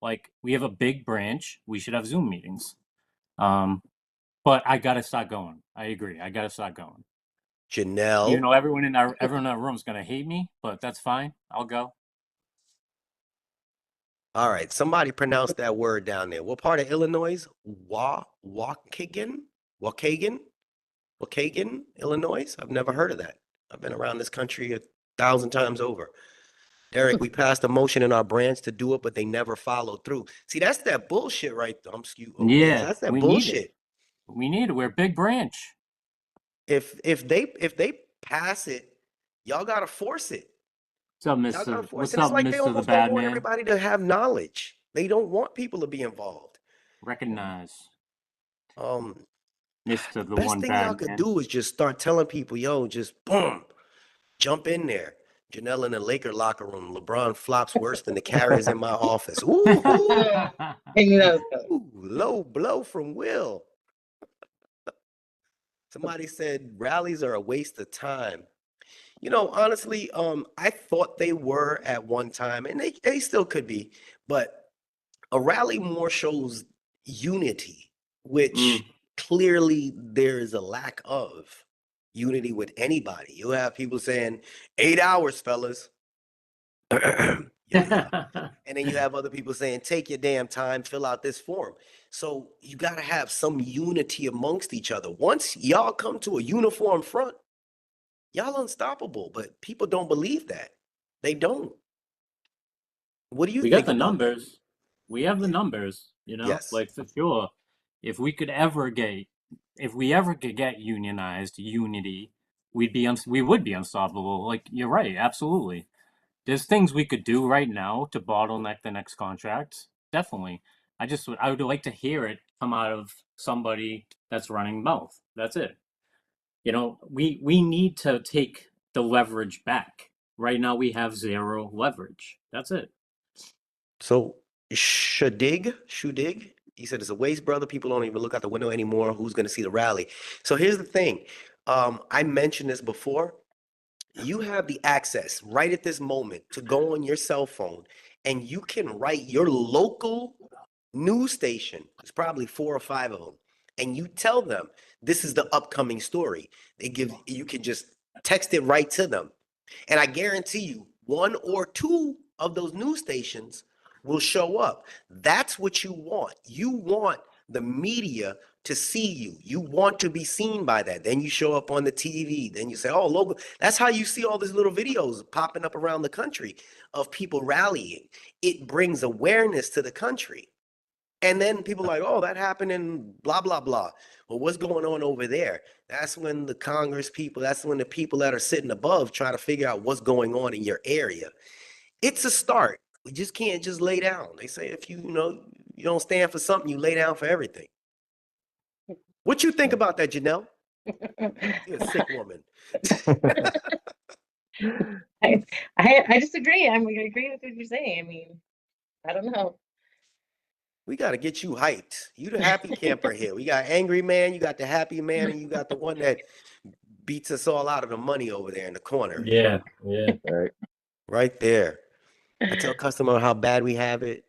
Like we have a big branch, we should have Zoom meetings. But I gotta start going. I agree. I gotta start going. Even Janelle. though everyone in our room is gonna hate me, but that's fine. I'll go. All right. Somebody pronounce that word down there. What part of Illinois? Waukegan? Waukegan? Waukegan, Illinois? I've never heard of that. I've been around this country 1,000 times over. Derek, we passed a motion in our branch to do it, but they never followed through. See, that's that bullshit right there. Yeah, That's that we need it. bullshit. We need it. We're a big branch. If they pass it, y'all gotta force it. What's up, Y'all gotta Mister? force What's it. It's up, like they Mister the almost don't Bad want Man? everybody to have knowledge. They don't want people to be involved. Recognize, Um, Mister the best One thing y'all Bad could Man. do is just start telling people, yo, just boom, jump in there. Janelle in the Laker locker room. LeBron flops worse than the carriers in my office. Ooh, low blow from Will. Somebody said rallies are a waste of time. Honestly, I thought they were at one time, and they still could be, but a rally more shows unity, which clearly there is a lack of unity with anybody. You have people saying 8 hours, fellas. Yeah. And then you have other people saying, take your damn time, fill out this form. So you got to have some unity amongst each other. Once y'all come to a uniform front, y'all unstoppable, but people don't believe that. They don't. What do you We got think the about that? numbers. We have the numbers. Yes. Like for sure. If we ever could get unionized, unity, we would be unstoppable. Like you're right, absolutely. There's things we could do right now to bottleneck the next contract. Definitely. I would like to hear it come out of somebody that's running mouth. That's it. We need to take the leverage back. Right now we have zero leverage. That's it. So Shudig, he said it's a waste, brother. People don't even look out the window anymore. Who's going to see the rally? So here's the thing. I mentioned this before. You have the access right at this moment to go on your cell phone and you can write your local news station. There's probably 4 or 5 of them. And you tell them this is the upcoming story. You can just text it right to them. And I guarantee you, 1 or 2 of those news stations will show up. That's what you want. You want the media to see you. You want to be seen by that. Then you show up on the TV. Then you say, oh, local. That's how you see all these little videos popping up around the country of people rallying. It brings awareness to the country. And then people are like, oh, that happened in blah, blah, blah. Well, what's going on over there? That's when the Congress people, that's when the people that are sitting above try to figure out what's going on in your area. It's a start. We just can't just lay down. They say if you don't stand for something, you lay down for everything. What you think about that, Janelle? You're a sick woman. I disagree. I agree with what you're saying. I mean, I don't know. We got to get you hyped. You the happy camper here. We got angry man, you got the happy man, and you got the one that beats us all out of the money over there in the corner. Yeah. Right there. I tell customer how bad we have it,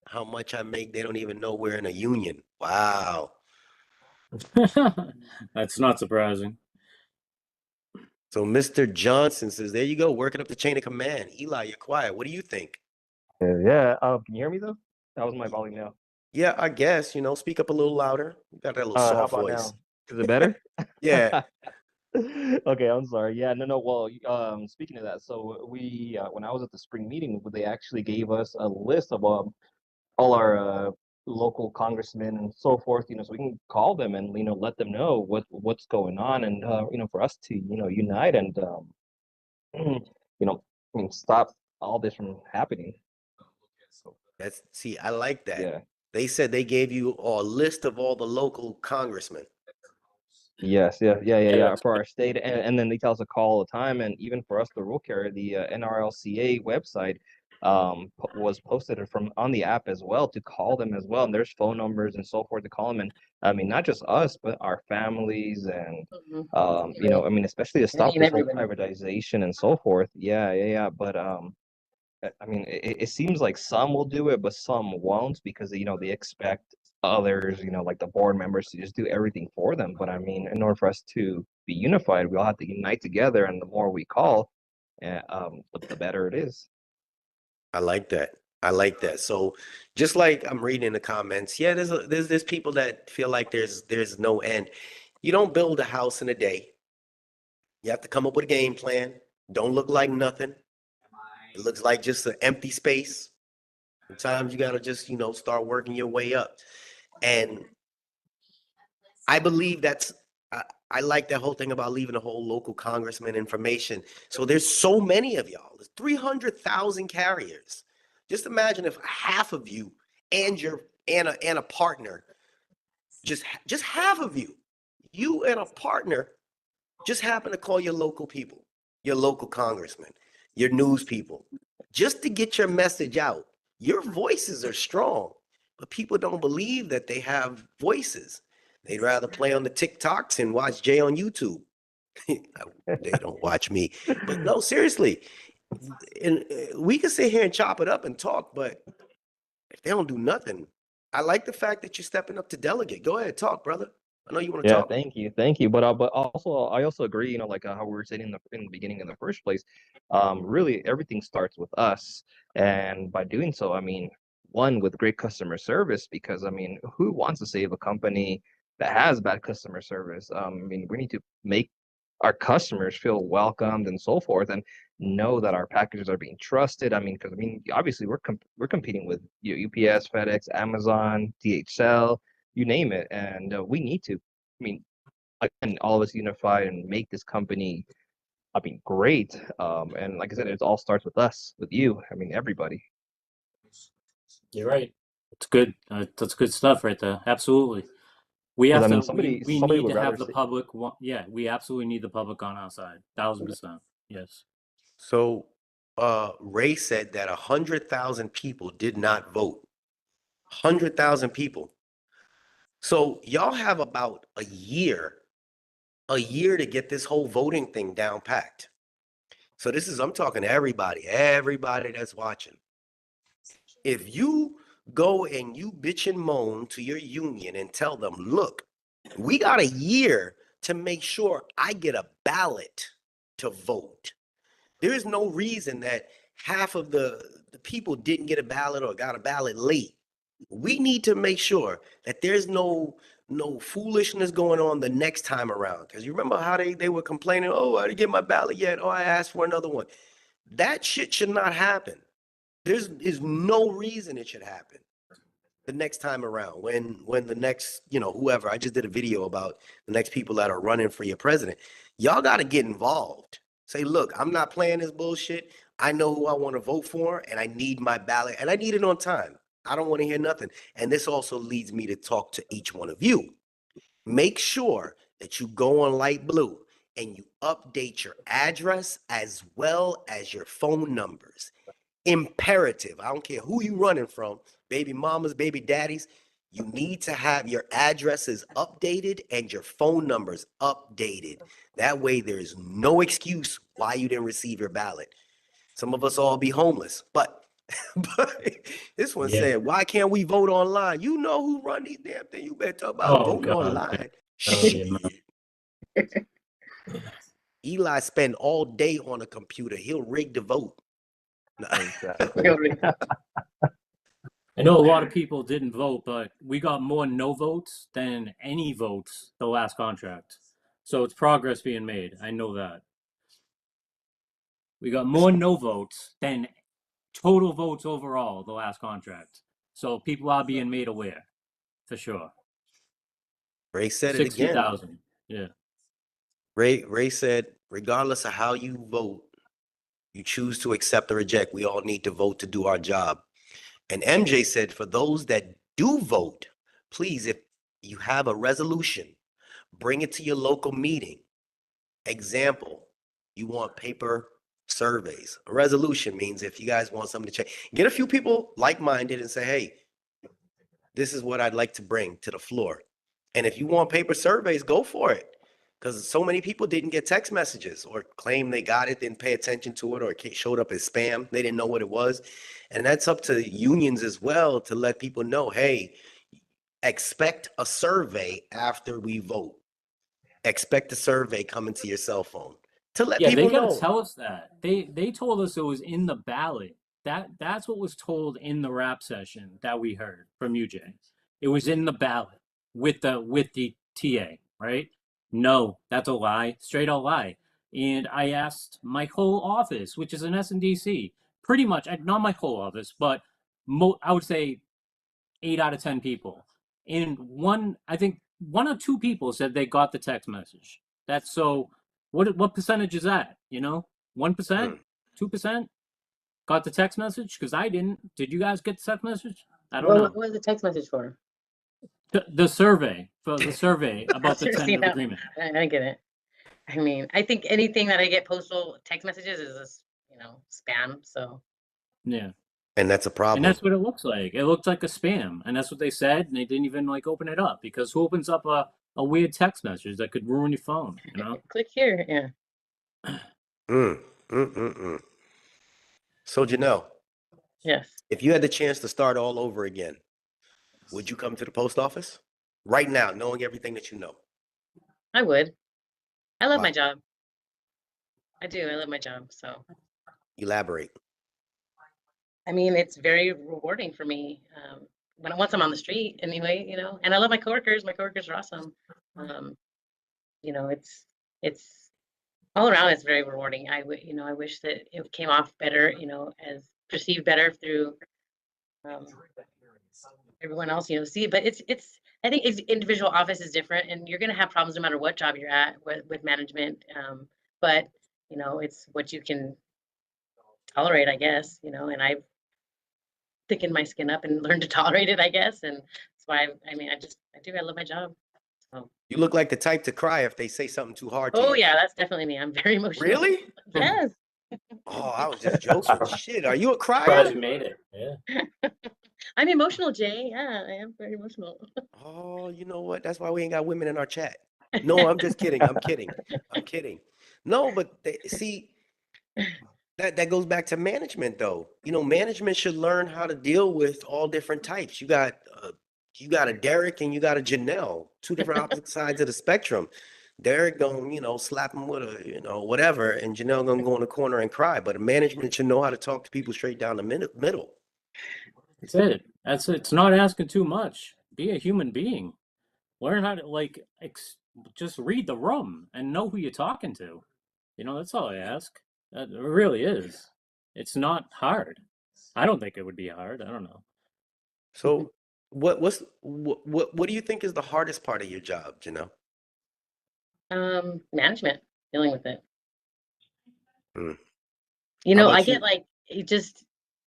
how much I make. They don't even know we're in a union. Wow. That's not surprising. So Mr. Johnson says, there you go, working up the chain of command. Eli, you're quiet. What do you think? Yeah. Can you hear me though? That was my volume now. Yeah, I guess, speak up a little louder. You got that little How soft about voice. now? Is it better? Yeah. Okay, I'm sorry. Yeah, no. Well, speaking of that, so we when I was at the spring meeting, they actually gave us a list of all our local congressmen and so forth, so we can call them and let them know what's going on, and for us to unite and stop all this from happening. I like that. Yeah. They said they gave you a list of all the local congressmen. Yes, yeah, for our state, and then they tell us to call all the time, and even for us, the rule carrier, the NRLCA website was posted from on the app as well to call them as well, and there's phone numbers and so forth to call them, and I mean not just us, but our families and I mean especially to stop this whole privatization and so forth. Yeah, but I mean, it seems like some will do it, but some won't because they expect others, like the board members, to just do everything for them. But I mean, in order for us to be unified, we all have to unite together, and the more we call, the better it is. I like that. I like that. So just like I'm reading in the comments, yeah, there's people that feel like there's no end. You don't build a house in a day. You have to come up with a game plan. Don't look like nothing. It looks like just an empty space. Sometimes you gotta just, start working your way up. And I believe I like that whole thing about leaving the whole local congressman information. So there's so many of y'all. There's 300,000 carriers. Just imagine if half of you and a partner, just half of you and a partner just happen to call your local people, your local congressman, your news people, just to get your message out. Your voices are strong, but people don't believe that they have voices. They'd rather play on the TikToks and watch Jay on YouTube. They don't watch me. But no, seriously. And we can sit here and chop it up and talk, but if they don't do nothing, I like the fact that you're stepping up to delegate. Go ahead, talk, brother. I know you want to talk. Thank you. But also I also agree, like how we were saying in the beginning in the first place, really everything starts with us, and by doing so, I mean one with great customer service, because I mean who wants to save a company that has bad customer service? I mean we need to make our customers feel welcomed and so forth, and know that our packages are being trusted. I mean, because I mean obviously we're competing with UPS, FedEx, Amazon, DHL, you name it, and we need to, I mean, again, all of us unify and make this company, I mean, great. And like I said, it all starts with us, with you. I mean, everybody. You're right. It's good. That's good stuff right there. Absolutely. We have I mean, to. somebody We somebody need would to rather have the say, public. Yeah, we absolutely need the public on our side. 1000%. Yes. So Ray said that 100,000 people did not vote. 100,000 people. So y'all have about a year to get this whole voting thing down packed. So I'm talking to everybody that's watching. If you go and you bitch and moan to your union and tell them, look, we got a year to make sure I get a ballot to vote. There is no reason that half of the people didn't get a ballot or got a ballot late. We need to make sure that there's no foolishness going on the next time around. Because you remember how they were complaining, oh, I didn't get my ballot yet. Oh, I asked for another one. That shit should not happen. Is no reason it should happen the next time around when the next, whoever, I just did a video about the next people that are running for your president. Y'all got to get involved. Say, look, I'm not playing this bullshit. I know who I want to vote for, and I need my ballot, and I need it on time. I don't want to hear nothing. And this also leads me to talk to each one of you. Make sure that you go on Light Blue and you update your address as well as your phone numbers. Imperative. I don't care who you running from, baby mamas, baby daddies. You need to have your addresses updated and your phone numbers updated. That way there's no excuse why you didn't receive your ballot. Some of us all be homeless, but this one Yeah. said, why can't we vote online? You know who run these damn things. You better talk about Oh, voting God. online. Oh, yeah. Shit. Eli spend all day on a computer. He'll rig the vote. Exactly. I know a lot of people didn't vote, but we got more no votes than any votes the last contract. So it's progress being made. I know that. We got more no votes than total votes overall the last contract. So people are being made aware, for sure. Ray said it again. 60,000. Yeah. Ray said, regardless of how you vote, you choose to accept or reject. We all need to vote to do our job. And MJ said, for those that do vote, please, if you have a resolution, bring it to your local meeting. Example, you want paper surveys. A resolution means if you guys want something to change, get a few people like-minded and say, hey, this is what I'd like to bring to the floor. And if you want paper surveys, go for it. Because so many people didn't get text messages or claim they got it, didn't pay attention to it, or it showed up as spam. They didn't know what it was. And that's up to unions as well to let people know, hey, expect a survey after we vote. Expect a survey coming to your cell phone to let Yeah, they people gotta know. tell us that. They told us it was in the ballot. That's what was told in the rap session that we heard from UJ. It was in the ballot with the TA, right? No, that's a lie, straight out lie. And I asked my whole office, which is an SNDC, pretty much not my whole office, but I would say 8 out of 10 people. And I think one or two people said they got the text message. That's so. What percentage is that? 1%, 2% got the text message because I didn't. Did you guys get the text message? I don't know. What was the text message for? The survey about the Seriously, tentative agreement. I get it. I mean, I think anything that I get postal text messages is spam. So Yeah. And that's a problem. And that's what it looks like. It looked like a spam, and that's what they said, and they didn't even open it up because who opens up a weird text message that could ruin your phone? click here. Yeah. So Janelle, Yes. if you had the chance to start all over again, would you come to the post office right now, knowing everything that you know? I would. I love Wow. my job. I do. I love my job. So Elaborate. I mean, it's very rewarding for me. Once I'm on the street anyway, and I love my coworkers. My coworkers are awesome. It's all around. It's very rewarding. I wish that it came off better, as perceived better through everyone else, see, but I think individual office is different, and you're going to have problems no matter what job you're at with management. But it's what you can tolerate, I guess, and I've thickened my skin up and learned to tolerate it, I guess. And that's why I love my job. So. You look like the type to cry if they say something too hard to Oh you. yeah, that's definitely me. I'm very emotional. Really? Yes. Oh, I was just joking. Shit, are you a crier? Glad you made it. Yeah. I'm emotional, Jay. Yeah, I am very emotional. Oh, you know what? That's why we ain't got women in our chat. No, I'm just kidding. I'm kidding. No, but see, That goes back to management though. You know, management should learn how to deal with all different types. You got a Derek and you got a Janelle, two different opposite sides of the spectrum. Derek gonna, you know, slap him with a, you know, whatever, and Janelle gonna go in the corner and cry. But management should know how to talk to people straight down the middle. That's it. That's it. It's not asking too much. Be a human being. Learn how to just read the room and know who you're talking to. You know, that's all I ask. That it really is. It's not hard. I don't think it would be hard. I don't know. So what do you think is the hardest part of your job, Janelle? Management, dealing with it. Hmm. You How know, I about get you? like, it just,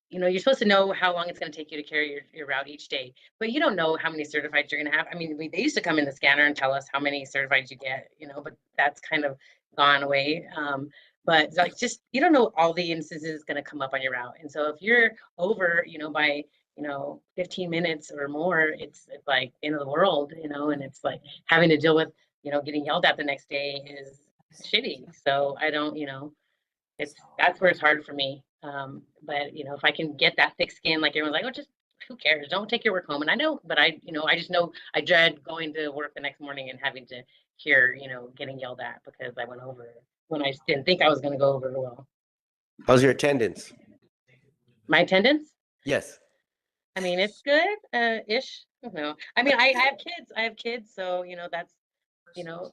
you know, you're supposed to know how long it's going to take you to carry your route each day, but you don't know how many certifieds you're going to have. I mean, they used to come in the scanner and tell us how many certifieds you get, you know, but that's kind of gone away. But like, just, you don't know all the instances going to come up on your route. And so if you're over, you know, by, you know, 15 minutes or more, it's like the end of the world, you know, and it's like having to deal with, you know, getting yelled at the next day is shitty. So I don't, you know, that's where it's hard for me. But you know, if I can get that thick skin, like everyone's like, oh, just who cares? Don't take your work home. And I know, but you know, I just know I dread going to work the next morning and having to hear, you know, getting yelled at because I went over when I didn't think I was going to go over well. How's your attendance? My attendance, Yes. I mean, it's good, ish. No, I mean, I have kids. I have kids, so you know, that's you know,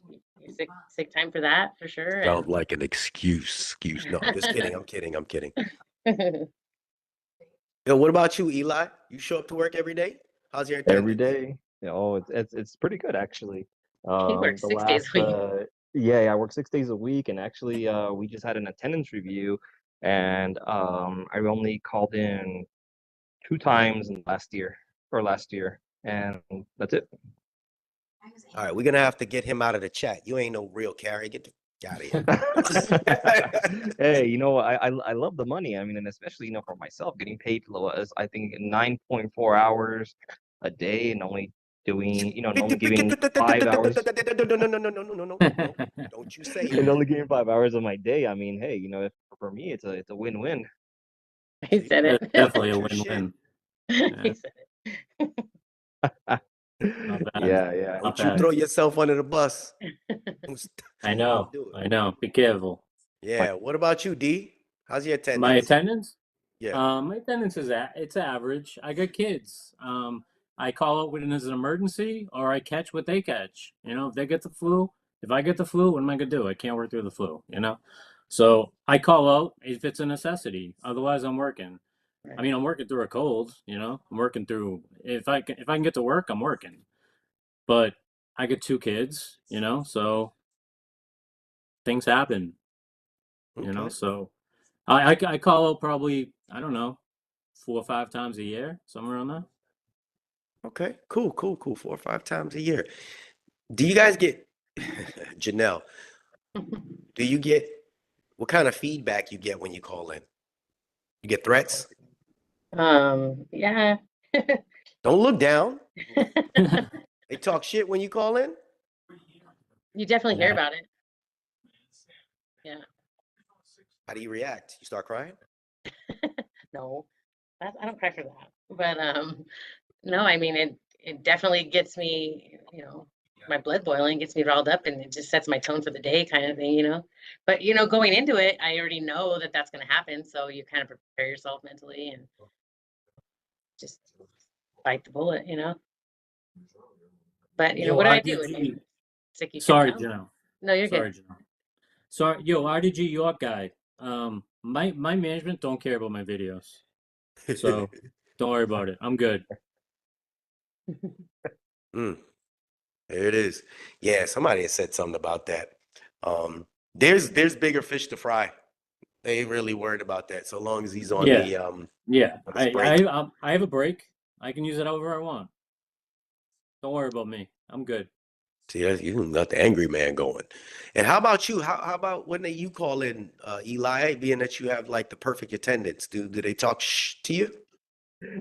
sick time for that for sure. Sounds like an excuse. No, I'm just kidding. I'm kidding. I'm kidding. And Yo, what about you, Eli? You show up to work every day? How's your Every attendance? day. You know, it's pretty good actually. he works The 6 days last a week. yeah, I work 6 days a week, and actually we just had an attendance review, and I only called in 2 times in last year, and that's it. All right, we're gonna have to get him out of the chat. You ain't no real carrier. Get the out of here. Hey, you know, I love the money. I mean, and especially, you know, for myself, getting paid low as I think 9.4 hours a day and only doing, you know, and only giving 5 hours No. Don't you say it. and only giving 5 hours of my day. I mean, hey, you know, for me, it's a win-win. He See? said it. It's definitely a True shit. win-win. Yeah, He said it. not bad. Yeah, yeah. Not Don't you bad. throw yourself under the bus. I Don't know. do it. I know. Be careful. My Yeah. What about you, D? How's your My attendance? attendance? Yeah. My attendance is it's average. I got kids. I call out when there's an emergency, or I catch what they catch. You know, if they get the flu, if I get the flu, what am I gonna do? I can't work through the flu. You know, so I call out if it's a necessity. Otherwise, I'm working. I Right. mean, I'm working through a cold. You know, I'm working through if I can get to work, I'm working. But I get two kids. You know, so things happen. You know, Okay. so I call out probably I don't know 4 or 5 times a year, somewhere around there. Okay. Cool. 4 or 5 times a year. Do you guys get Janelle? Do you get what kind of feedback you get when you call in? You get threats? Yeah. Don't look down. They talk shit when you call in? You definitely hear Yeah. about it. Yeah. How do you react? You start crying? No, I don't cry for that. But no, I mean it definitely gets me, you know, my blood boiling, gets me riled up, and it just sets my tone for the day kind of thing, you know. But you know, going into it, I already know that that's going to happen, so you kind of prepare yourself mentally and just bite the bullet, you know. But you know, Yo, what do I do? I mean, RDG. stick your kids Sorry, out. Janelle. No, you're good. Sorry, Janelle. Sorry, yo, RDG York guy. My management don't care about my videos, so don't worry about it. I'm good. Mm, there it is. Yeah, somebody has said something about that. There's bigger fish to fry. They ain't really worried about that so long as he's Yeah, yeah. on his break. I have a break. I can use it however I want. Don't worry about me. I'm good. See, you got the angry man going. And how about you? How about when you call in Eli, being that you have like the perfect attendance? Do they talk to you?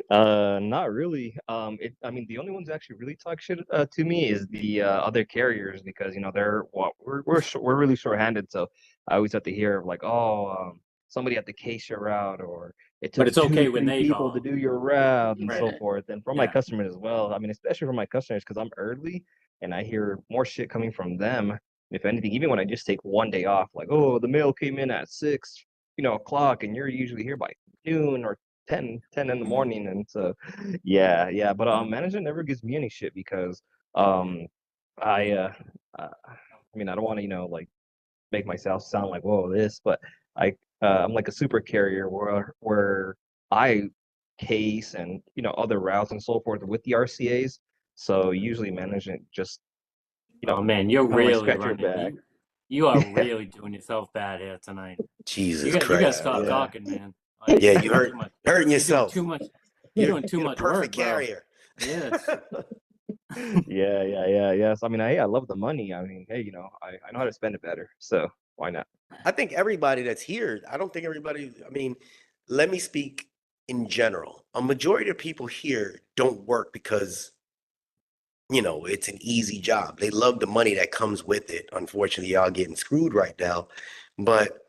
Not really. I mean, the only ones that actually really talk shit to me is the other carriers because you know we're really short-handed, so I always have to hear like, oh, somebody had to case your route, or it But took it's okay when 2, 3 they people to call. do your route and so Right. forth. And for my Yeah. customers as well. I mean, especially for my customers, because I'm early and I hear more shit coming from them. If anything, even when I just take one day off, like, oh, the mail came in at 6, o'clock, and you're usually here by noon or 10 in the morning. And so, yeah. But management never gives me any shit because I I mean, I don't want to, like make myself sound like, whoa, this, but I'm like a super carrier where I case and other routes and so forth with the RCAs. So usually management just Oh man, you're kind of like really scratch your running. back. You are really doing yourself bad here tonight. Jesus You gotta Christ. stop Yeah. talking, man. Like, Yeah, you're you doing too much. hurting You're doing yourself. too much. You're doing too You're the much work, perfect bro. carrier. Yes. Yes. I mean, I love the money. I mean, hey, I know how to spend it better, so why not? I think everybody that's here, I don't think everybody, I mean, let me speak in general. A majority of people here don't work because, it's an easy job. They love the money that comes with it. Unfortunately, y'all getting screwed right now. But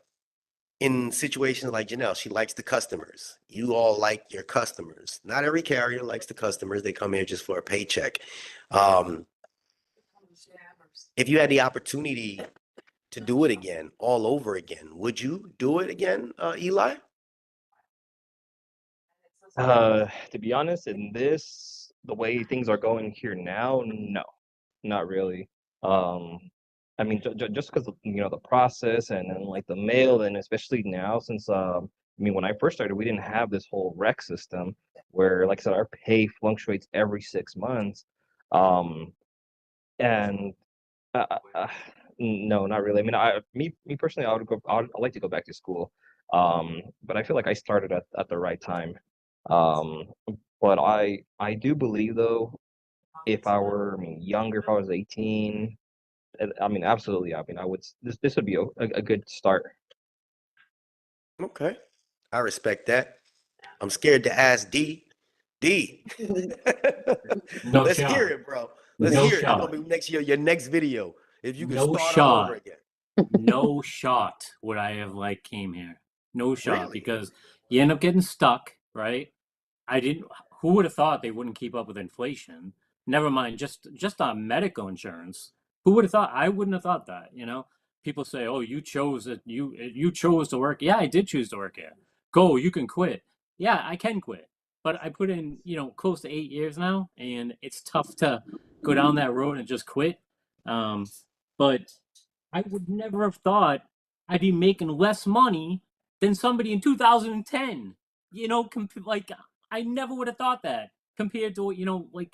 in situations like Janelle, she likes the customers. You all like your customers. Not every carrier likes the customers. They come here just for a paycheck. If you had the opportunity to do it again, all over again, would you do it again, Eli? To be honest, the way things are going here now, no, not really. Um, I mean, just because the process and then like the mail, and especially now since I mean, when I first started, we didn't have this whole rec system where, like I said, our pay fluctuates every 6 months. Um, and no, not really. I mean, me personally, I'd like to go back to school. But I feel like I started at the right time. Um, but I do believe though, if I were, I mean, younger, if I was 18, I mean, absolutely. I mean, this would be a good start. Okay. I respect that. I'm scared to ask D. D. No Let's shot. hear it, bro. Let's No hear it. That's shot. gonna be next year, your next video. If you could No start all over shot. again. No shot would I have came here. No shot Really? because you end up getting stuck, right? I didn't. Who would have thought they wouldn't keep up with inflation? Never mind, just on medical insurance. Who would have thought? I wouldn't have thought that. People say, "Oh, you chose it. You chose to work." Yeah, I did choose to work here. Go, you can quit. Yeah, I can quit. But I put in, close to 8 years now, and it's tough to go down that road and just quit. But I would never have thought I'd be making less money than somebody in 2010. I never would have thought that compared to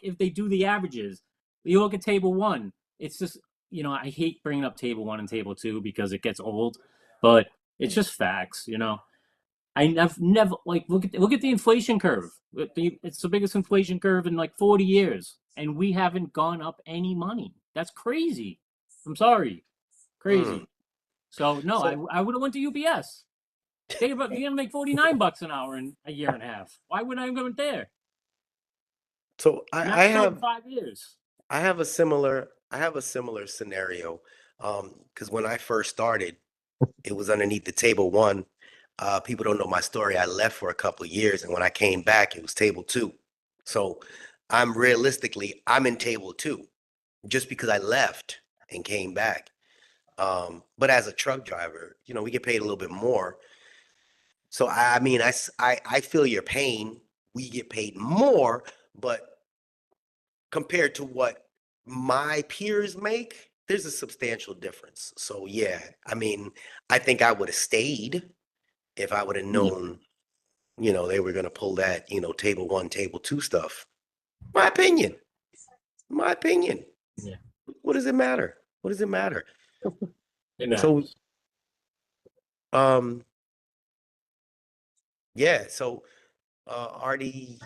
if they do the averages. You look at table one. It's just I hate bringing up table one and table two because it gets old, but it's just facts. I've never look at the inflation curve. It's the biggest inflation curve in 40 years, and we haven't gone up any money. That's crazy. I'm sorry. Crazy. So no, So I would have went to UPS. They're gonna make $49 an hour in a year and a half. Why would I have gone there? so And I I've served have 5 years. I have a similar scenario. Because when I first started, it was underneath the table one. People don't know my story. I left for a couple of years, and when I came back, it was table two. So I'm in table two just because I left and came back. But as a truck driver, we get paid a little bit more. So I mean, I feel your pain. We get paid more, but compared to what my peers make, there's a substantial difference. So yeah, I mean, I think I would have stayed if I would have Yeah. known, they were gonna pull that, table one, table two stuff. My opinion. My opinion. Yeah. What does it matter? What does it matter? It So matters. um yeah, so RDG,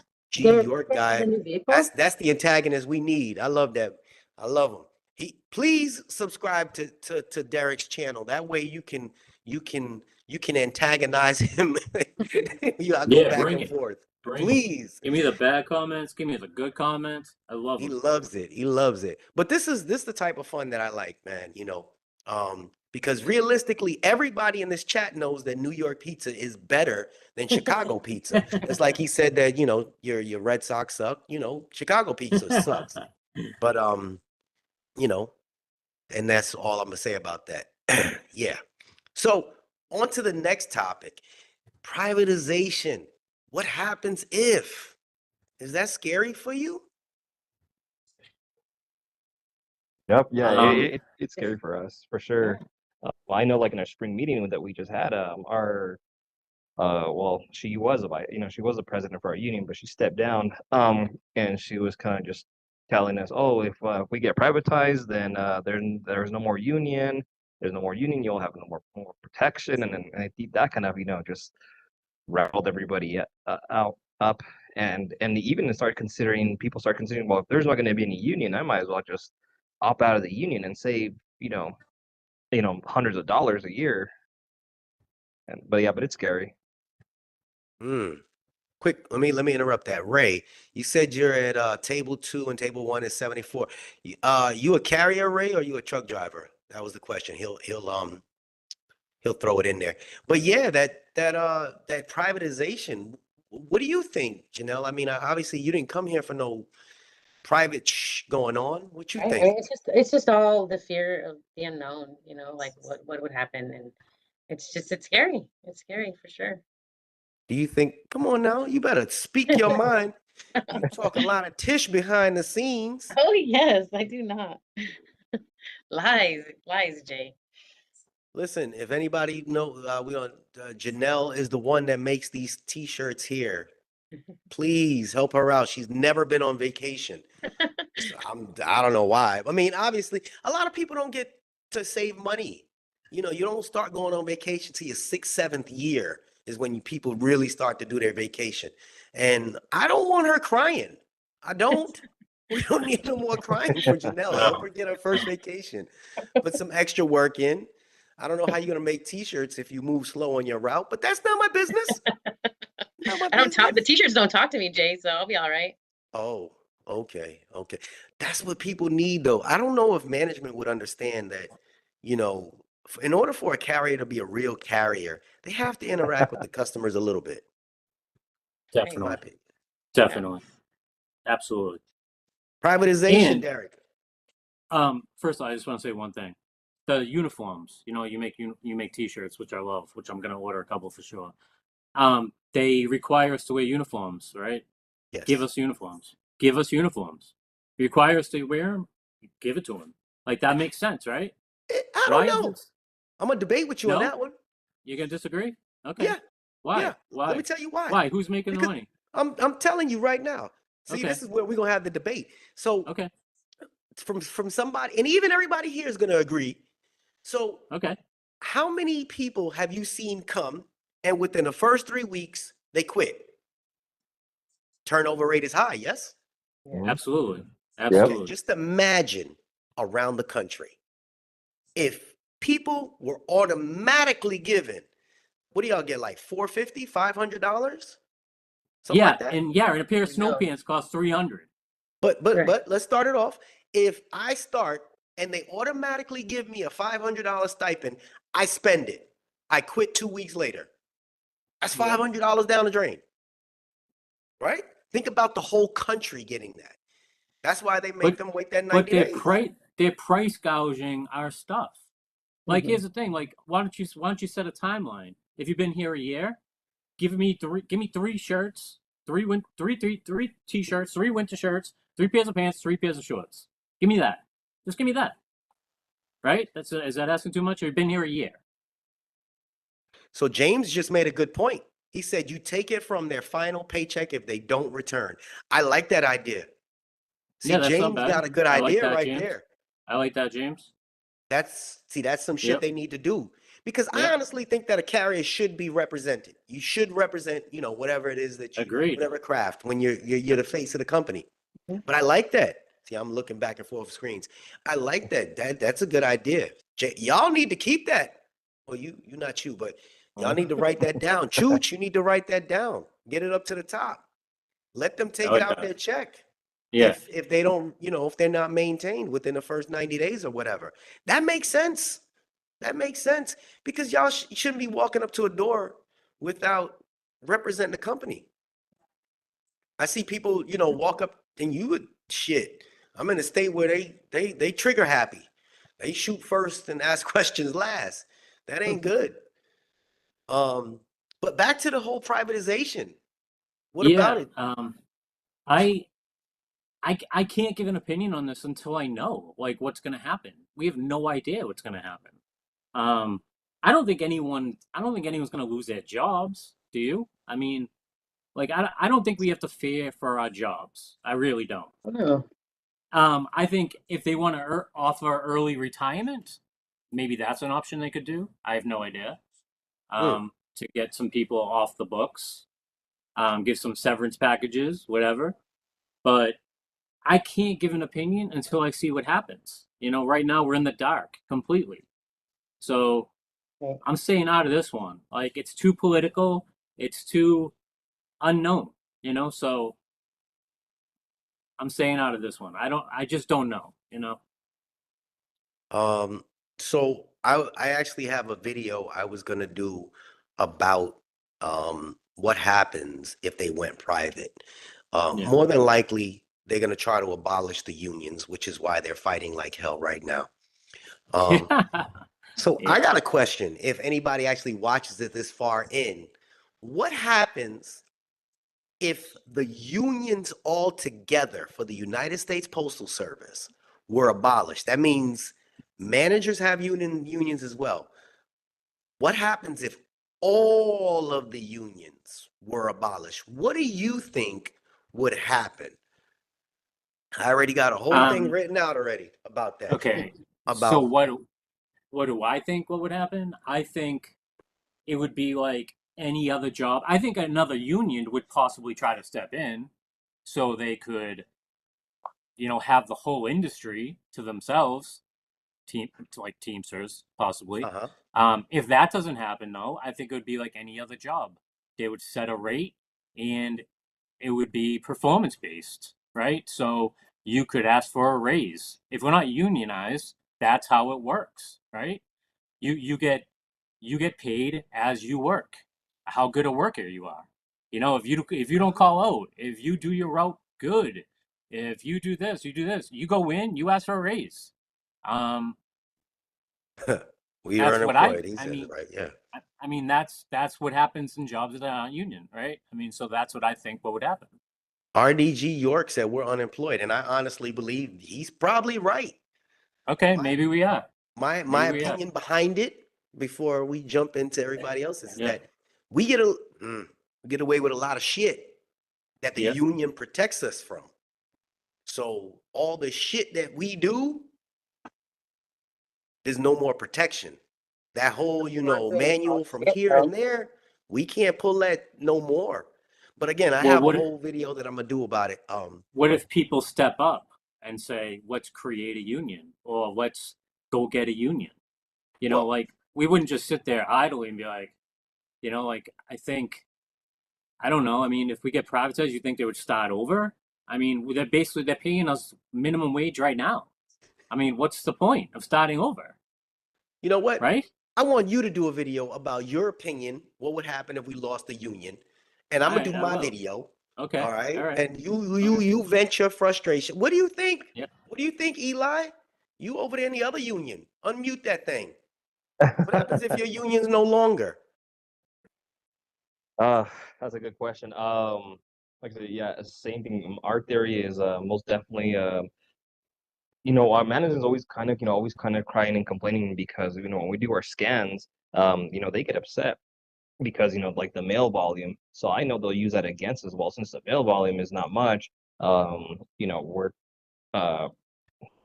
Derek, your Derek has a guy, new vehicle. that's the antagonist we need. I love that. I love him. Please subscribe to Derek's channel. That way you can antagonize him. Y'all go Yeah, back bring and it. forth. Bring it. Please. Give me the bad comments. Give me the good comments. I love He them. loves it. He loves it. But this is the type of fun that I like, man. Because realistically, everybody in this chat knows that New York pizza is better than Chicago pizza. It's like he said that, you know, your Red Sox suck, you know, Chicago pizza sucks. But you know, and that's all I'm gonna say about that. Yeah. So on to the next topic. Privatization. What happens if? Is that scary for you? Yep. Yeah. Um, It's scary for us for sure. I know, like in our spring meeting that we just had, our well, she was she was the president for our union, but she stepped down. And she was kind of just telling us, oh, if we get privatized, then there's no more union. There's no more union. You'll have no more protection, and I think that kind of just rattled everybody out up, and even people start considering, well, if there's not going to be any union, I might as well just opt out of the union and save hundreds of dollars a year. But it's scary. Hmm. Quick, let me interrupt that. Ray, you said you're at table 2 and table 1 is 74. You a carrier, Ray, or you a truck driver? That was the question. He'll throw it in there. But yeah, that privatization. What do you think, Janelle? I mean, obviously you didn't come here for no private going on. What you Right. I think? mean, it's just all the fear of the unknown, you know, like what would happen, and it's scary. It's scary for sure. Do you think? Come on now, you better speak your mind. You talk a lot of tish behind the scenes. Oh yes, I do not. Lies, Jay. Listen, if anybody know, Janelle is the one that makes these T-shirts here. Please help her out. She's never been on vacation. So I don't know why. I mean, obviously, a lot of people don't get to save money. You know, you don't start going on vacation till your 6th, 7th year is when people really start to do their vacation. And I don't want her crying. I don't. We don't need no more crying for Janelle. Help her get her first vacation. Put some extra work in. I don't know how you're gonna make T-shirts if you move slow on your route, but that's not my business. Not my I don't talk. The business. teachers don't talk to me, Jay, so I'll be all right. Oh, okay, okay. That's what people need, though. I don't know if management would understand that, you know, in order for a carrier to be a real carrier, they have to interact with the customers a little bit, in my definitely, opinion. definitely, absolutely. Privatization, And Derek. first, I just want to say one thing: the uniforms. You know, you make T-shirts, which I love, which I'm gonna order a couple for sure. They require us to wear uniforms, right? Give Yes. us uniforms. Give us uniforms. Require us to wear them. Give it to them. Like that makes sense, right? I don't Why is know. this? I'm gonna debate with you on No, that one. you gonna disagree? Okay. Yeah, Why? yeah. Let me Why? tell you why. Why? Who's making the Because money? I'm telling you right now. See, Okay. this is where we're gonna have the debate. So Okay. from somebody, and even everybody here is gonna agree. So Okay. how many people have you seen come and within the first 3 weeks they quit? Turnover rate is high, yes? Absolutely. Yep. Okay, Absolutely. just imagine around the country if people were automatically given, what do y'all get, like 450, $500? Something Yeah, like that? and yeah, and a pair of snow No. pants costs 300. Right. But let's start it off. If I start and they automatically give me a $500 stipend, I spend it. I quit 2 weeks later. That's Yeah. $500 down the drain, right? Think about the whole country getting that. That's why they make But them wait that but 90 days. they're price gouging our stuff. Like Mhm. here's the thing, like why don't you set a timeline? If you've been here a year, give me 3 shirts, three t-shirts, 3 winter shirts, 3 pairs of pants, 3 pairs of shorts. Give me that. Just give me that. Right? Is that asking too much? Or you've been here a year? So James just made a good point. He said you take it from their final paycheck if they don't return. I like that idea. See, Yeah, that's not James bad. got a good I like idea that, right James. there. I like that, James. That's some shit Yep. they need to do. Because I Yep. honestly think that a carrier should be represented. You should represent, you know, whatever it is that you, Agreed. whatever craft, when you're the face of the company. Mhm. But I like that. See, I'm looking back and forth screens. I like that. That's a good idea. Y'all need to keep that. Well, you not you, but y'all need to write that down. Chooch, you need to write that down. Get it up to the top. Let them I take it like out that. their check. Yeah. If they don't, you know, if they're not maintained within the first 90 days or whatever. That makes sense. That makes sense because y'all shouldn't be walking up to a door without representing the company. I see people, you know, walk up and you would shit. I'm in a state where they trigger happy. They shoot first and ask questions last. That ain't good. But back to the whole privatization. What about Yeah. it? I I can't give an opinion on this until I know like what's going to happen. We have no idea what's going to happen. Um, I don't think anyone's going to lose their jobs. Do you? I mean, like I don't think we have to fear for our jobs. I really don't. Oh, I think if they want to offer early retirement, maybe that's an option they could do. I have no idea. Hmm. To get some people off the books, give some severance packages, whatever. But I can't give an opinion until I see what happens. You know, right now we're in the dark completely. So okay. I'm staying out of this one. Like it's too political, it's too unknown, you know, so I'm staying out of this one. I just don't know, you know. Um, so I actually have a video I was gonna do about what happens if they went private. Yeah. More than likely they're gonna try to abolish the unions, which is why they're fighting like hell right now. Um, so I Yeah. got a question. If anybody actually watches it this far in, what happens if the unions altogether for the United States Postal Service were abolished? That means managers have unions as well. What happens if all of the unions were abolished? What do you think would happen? I already got a whole thing Um written out already about that. okay. So About what do I think what would happen? I think it would be like any other job. I think another union would possibly try to step in so they could, you know, have the whole industry to themselves, team to like Teamsters possibly. uh-huh. If that doesn't happen, though, I think it would be like any other job. They would set a rate, and it would be performance based, right? So you could ask for a raise. If we're not unionized, that's how it works, right? You get paid as you work, how good a worker you are. You know, if you don't call out, if you do your route good, if you do this, you do this, you go in, you ask for a raise. Um, We are that's what I unemployed. He I says it mean. right. Yeah. I mean that's what happens in jobs that aren't union, right? I mean, so that's what I think what would happen. RDG York said we're unemployed, and I honestly believe he's probably right. Okay, My maybe we are. my Maybe we are. opinion behind it before we jump into everybody else's is Yeah. that we get a we get away with a lot of shit that the Yeah. union protects us from. So all the shit that we do, there's no more protection. That whole, you know, manual from here and there, we can't pull that no more. But again, I Well, have a whole video that I'm gonna do about it. what if people step up and say, "Let's create a union," or "Let's go get a union"? You know, Well, like we wouldn't just sit there idly and be like, you know, like I think I don't know. I mean, if we get privatized, you think they would start over? I mean, they're paying us minimum wage right now. I mean, what's the point of starting over, you know what? right? I want you to do a video about your opinion. What would happen if we lost the union? And I'm All gonna do right, I my will. video. Okay. All All right. right. And you you Okay. you vent your frustration. What do you think? Yep. What do you think, Eli? You over there in the other union. Unmute that thing. What happens if your union's no longer? Uh, that's a good question. Like I said, yeah, same thing. Our theory is most definitely our managers always always kind of crying and complaining because when we do our scans, they get upset because like the mail volume. So I know they'll use that against us. Well, since the mail volume is not much, we're uh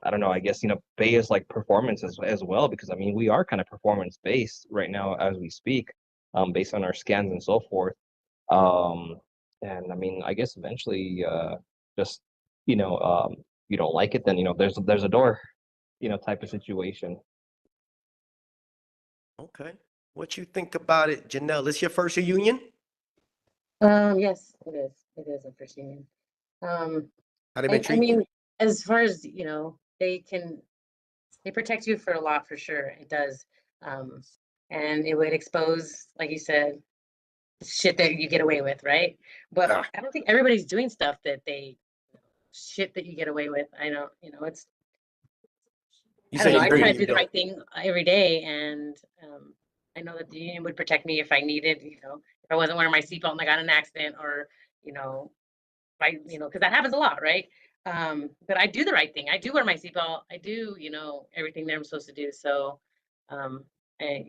I don't know, I guess, pay is like performance as well, because I mean we are kind of performance based right now as we speak, based on our scans and so forth. Um, and I mean, I guess eventually, just you don't like it, then there's a door, type of situation. Okay. What you think about it, Janelle? This your first union? Yes, it is. It is a first union. How they been I treating you? mean, as far as, they protect you for a lot for sure. It does. And it would expose, like you said, shit that you get away with, right? But Ah, I don't think everybody's doing stuff that shit that you get away with. It's, you I don't say know. I the I try agree. to do union the don't. right thing every day, and I know that the union would protect me if I needed, if I wasn't wearing my seatbelt and I got in an accident, or you know, because that happens a lot, right? But I do the right thing. I do wear my seatbelt. I do, everything that I'm supposed to do. So, um, I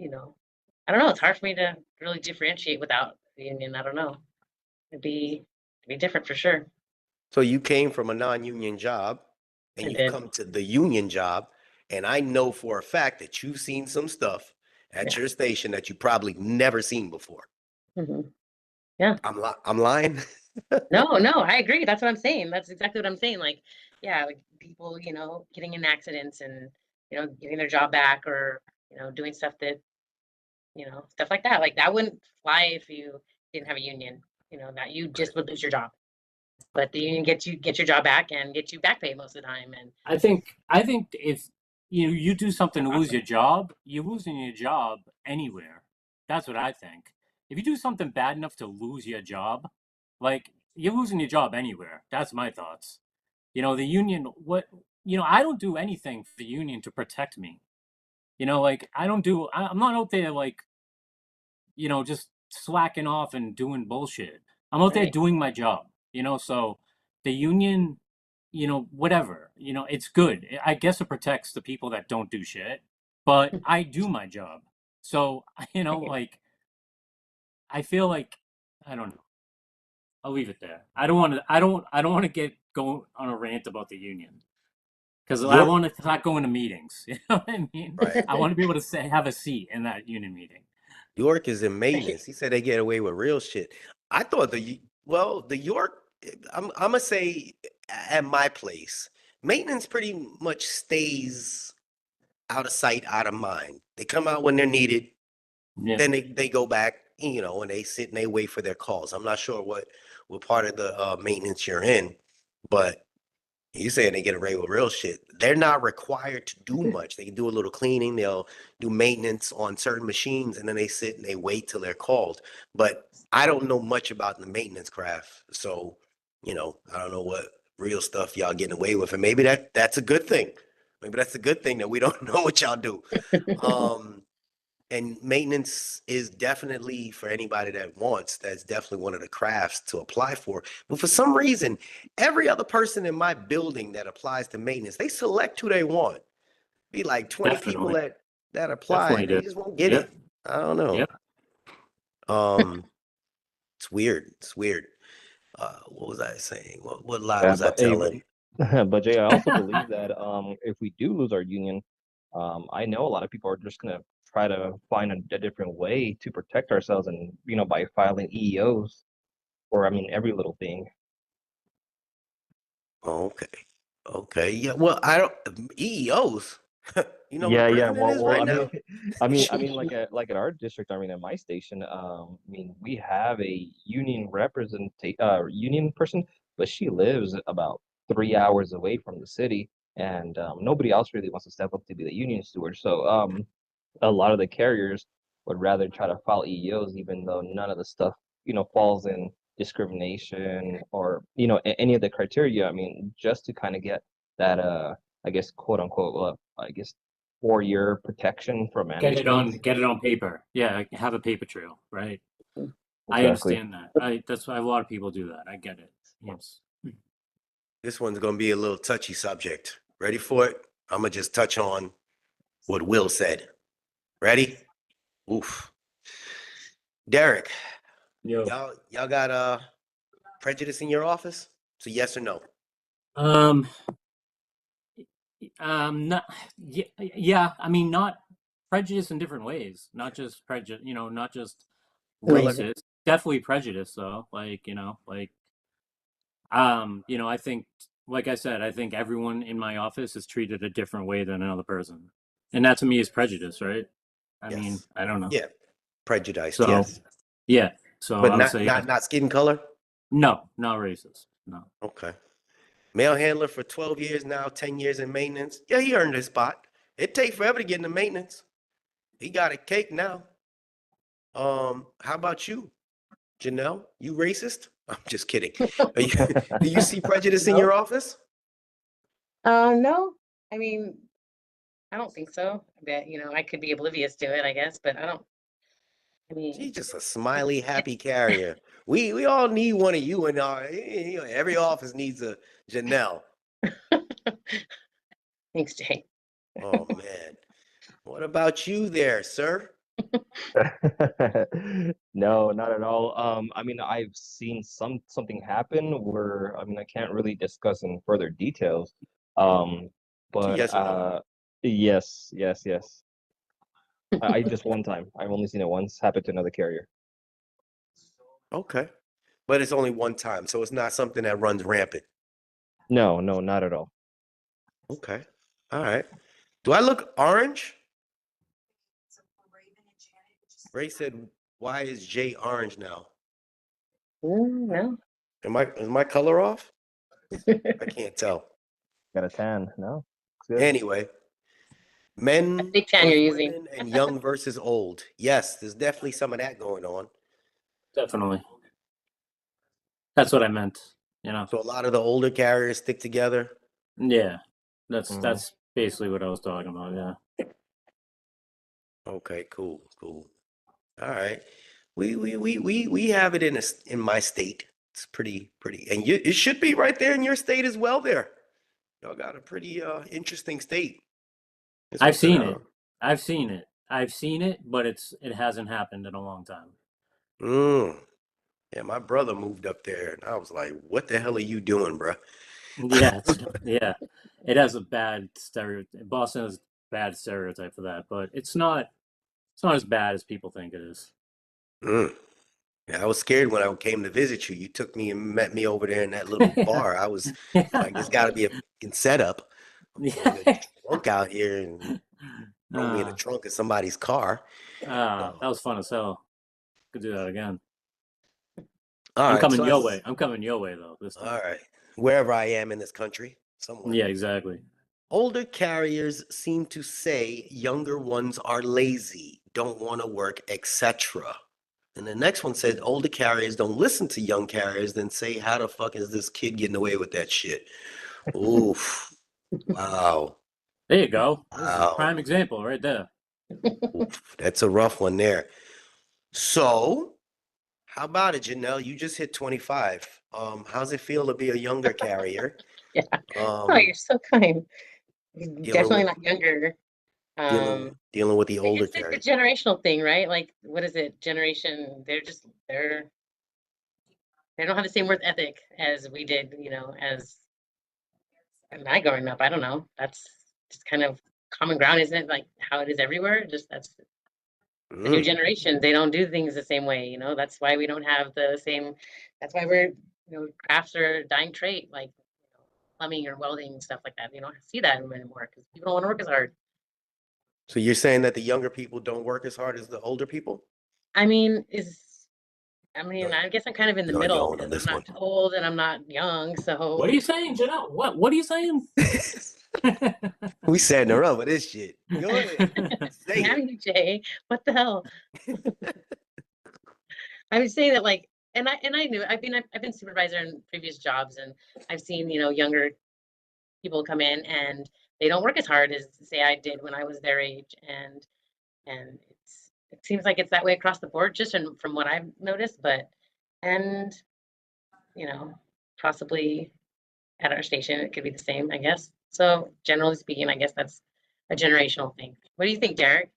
don't know. It's hard for me to really differentiate without the union. I don't know. It'd be different for sure. So you came from a non-union job and I you've did. come to the union job. And I know for a fact that you've seen some stuff at Yeah. your station that you probably never seen before. hmm Yeah. I'm lying. No, I agree. That's what I'm saying. That's exactly what I'm saying. Like, yeah, like people, getting in accidents and, getting their job back, or, doing stuff that, stuff like that. Like that wouldn't fly if you didn't have a union, that you Right. just would lose your job. But the union get your job back and get you back pay most of the time. And I think if you do something to lose your job, you're losing your job anywhere. That's what I think. If you do something bad enough to lose your job, like you're losing your job anywhere. That's my thoughts. The union, I don't do anything for the union to protect me. Like I'm not out there like, just slacking off and doing bullshit. I'm out there right. doing my job, so the union, whatever, it's good. I guess it protects the people that don't do shit, but I do my job. So, like, I feel like, I don't know. I'll leave it there. I don't want to get going on a rant about the union because I York, want to start going to meetings. You know what I mean? right. I want to be able to have a seat in that union meeting. York is in Right. maintenance. He said they get away with real shit. I thought the York, I'm gonna say at my place, maintenance pretty much stays out of sight, out of mind. They come out when they're needed, Yeah. then they go back, and they sit and they wait for their calls. I'm not sure what part of the maintenance you're in, but you saying they get away with real shit. They're not required to do much. They can do a little cleaning, they'll do maintenance on certain machines, and then they sit and they wait till they're called. But I don't know much about the maintenance craft. So, I don't know what real stuff y'all getting away with. And maybe that's a good thing. Maybe that's a good thing that we don't know what y'all do. Um, and maintenance is definitely for anybody that wants, that's definitely one of the crafts to apply for. But for some reason, every other person in my building that applies to maintenance, they select who they want. Be like 20 people Definitely. that apply Definitely and they do. just won't get Yep. it. I don't know. Yep. Um, it's weird. It's weird. What was I saying? What lie Yeah, was I but hey, telling? but Jay, I also believe that if we do lose our union, I know a lot of people are just gonna try to find a different way to protect ourselves, and by filing EEOs, or I mean every little thing. Okay. Okay. Yeah. Well, I don't EEOs. You know what a Yeah, yeah. president is Well, right now? like at our district, I mean, at my station, I mean, we have a union person, but she lives about 3 hours away from the city, and nobody else really wants to step up to be the union steward. So, a lot of the carriers would rather try to file EEOs, even though none of the stuff, falls in discrimination or, any of the criteria. I mean, just to kind of get that, I guess, quote unquote, I guess 4 year protection from management. Get it on paper. Yeah, have a paper trail, right? I Exactly. understand that. That's why a lot of people do that. I get it. Yes. This one's gonna be a little touchy subject. Ready for it? I'm gonna just touch on what Will said. Ready? Oof. Derek, Yo. y'all got prejudice in your office? So yes or no? Um. Not. Yeah. Yeah. I mean, not prejudice in different ways. Not just prejudice. Not just Well, let me. racist. Definitely prejudice, though. I think, like I said, I think everyone in my office is treated a different way than another person, and that to me is prejudice, right? I mean, Yes. I don't know. Yeah. Prejudiced. So, Yes. yeah. So But I would not say not not skin color. no, not racist. No. Okay. Mail handler for 12 years now, 10 years in maintenance. Yeah, he earned his spot. It take forever to get into maintenance. He got a cake now. How about you, Janelle? You racist? I'm just kidding. Do you see prejudice in No. your office? No, I mean, I don't think so. I bet, I could be oblivious to it, I guess, but I don't, I She's mean, just a smiley, happy carrier. We all need one of you in our every office needs a Janelle. thanks, Jay. Oh man. What about you there, sir? No, not at all. I mean, I've seen something happen where, I mean, I can't really discuss in further details. Um, but Yes or no? yes, yes, yes. I just one time. I've only seen it once. Happened to another carrier. Okay. But it's only one time, so it's not something that runs rampant. No, no, not at all. Okay. All right. Do I look orange? Ray said, why is Jay orange now? No. Is my color off? I can't tell. Got a tan. No, it's good. Anyway, men Big tan plus you're using. women and young versus old. Yes, there's definitely some of that going on. Definitely. That's what I meant. So a lot of the older carriers stick together. Yeah. Mhm. That's basically what I was talking about. Yeah. Okay, cool. All right. We have it in my state. It's pretty, and it should be right there in your state as well there. Y'all got a pretty interesting state. It's I've something seen I it. don't- I've seen it, but it hasn't happened in a long time. Yeah, my brother moved up there, and I was like, "What the hell are you doing, bro?" Yeah, yeah. It has a bad stereotype. Boston has a bad stereotype for that, but it's not as bad as people think it is. Mm. Yeah, I was scared when I came to visit you. You took me and met me over there in that little bar. I was like, "There's got to be a fucking setup. I'm gonna get drunk out here and throw me in the Uh, trunk of somebody's car." that was fun as hell. Could do that again. All I'm right, coming your way. I'm coming your way though this all time. right, wherever I am in this country, somewhere. Yeah, exactly. Older carriers seem to say younger ones are lazy, don't want to work, etc. And the next one said older carriers don't listen to young carriers, then say, how the fuck is this kid getting away with that shit? Oof. Wow. There you go. This is a Wow. prime example right there. Oof. That's a rough one there. So, how about it, Janelle? You just hit 25. How's it feel to be a younger carrier? Yeah. Oh, Um, you're so kind. You're dealing definitely with not younger. dealing with the older It's a carriers. generational thing, right? Like, what is it? Generation, they don't have the same work ethic as we did, as when I growing up. I don't know. That's just kind of common ground, isn't it? Like how it is everywhere. Just that's the new Mm. generation. They don't do things the same way, That's why we don't have the same. That's why we're, crafts are a dying trait, like plumbing or welding stuff like that. You don't see that anymore because people don't want to work as hard. So you're saying that the younger people don't work as hard as the older people? I mean, No, I guess I'm kind of in the you're on your middle own on because I'm this one. not old and I'm not young. What So are you saying, Janelle? What are you saying? We setting her up with this shit. Go ahead. Say damn it. you, Jay. What the hell? I would say that like, and I knew I've been supervisor in previous jobs, and I've seen younger people come in and they don't work as hard as say I did when I was their age, and it seems like it's that way across the board, just from what I've noticed, and you know possibly at our station it could be the same, I guess. So generally speaking, I guess that's a generational thing. What do you think, Derek?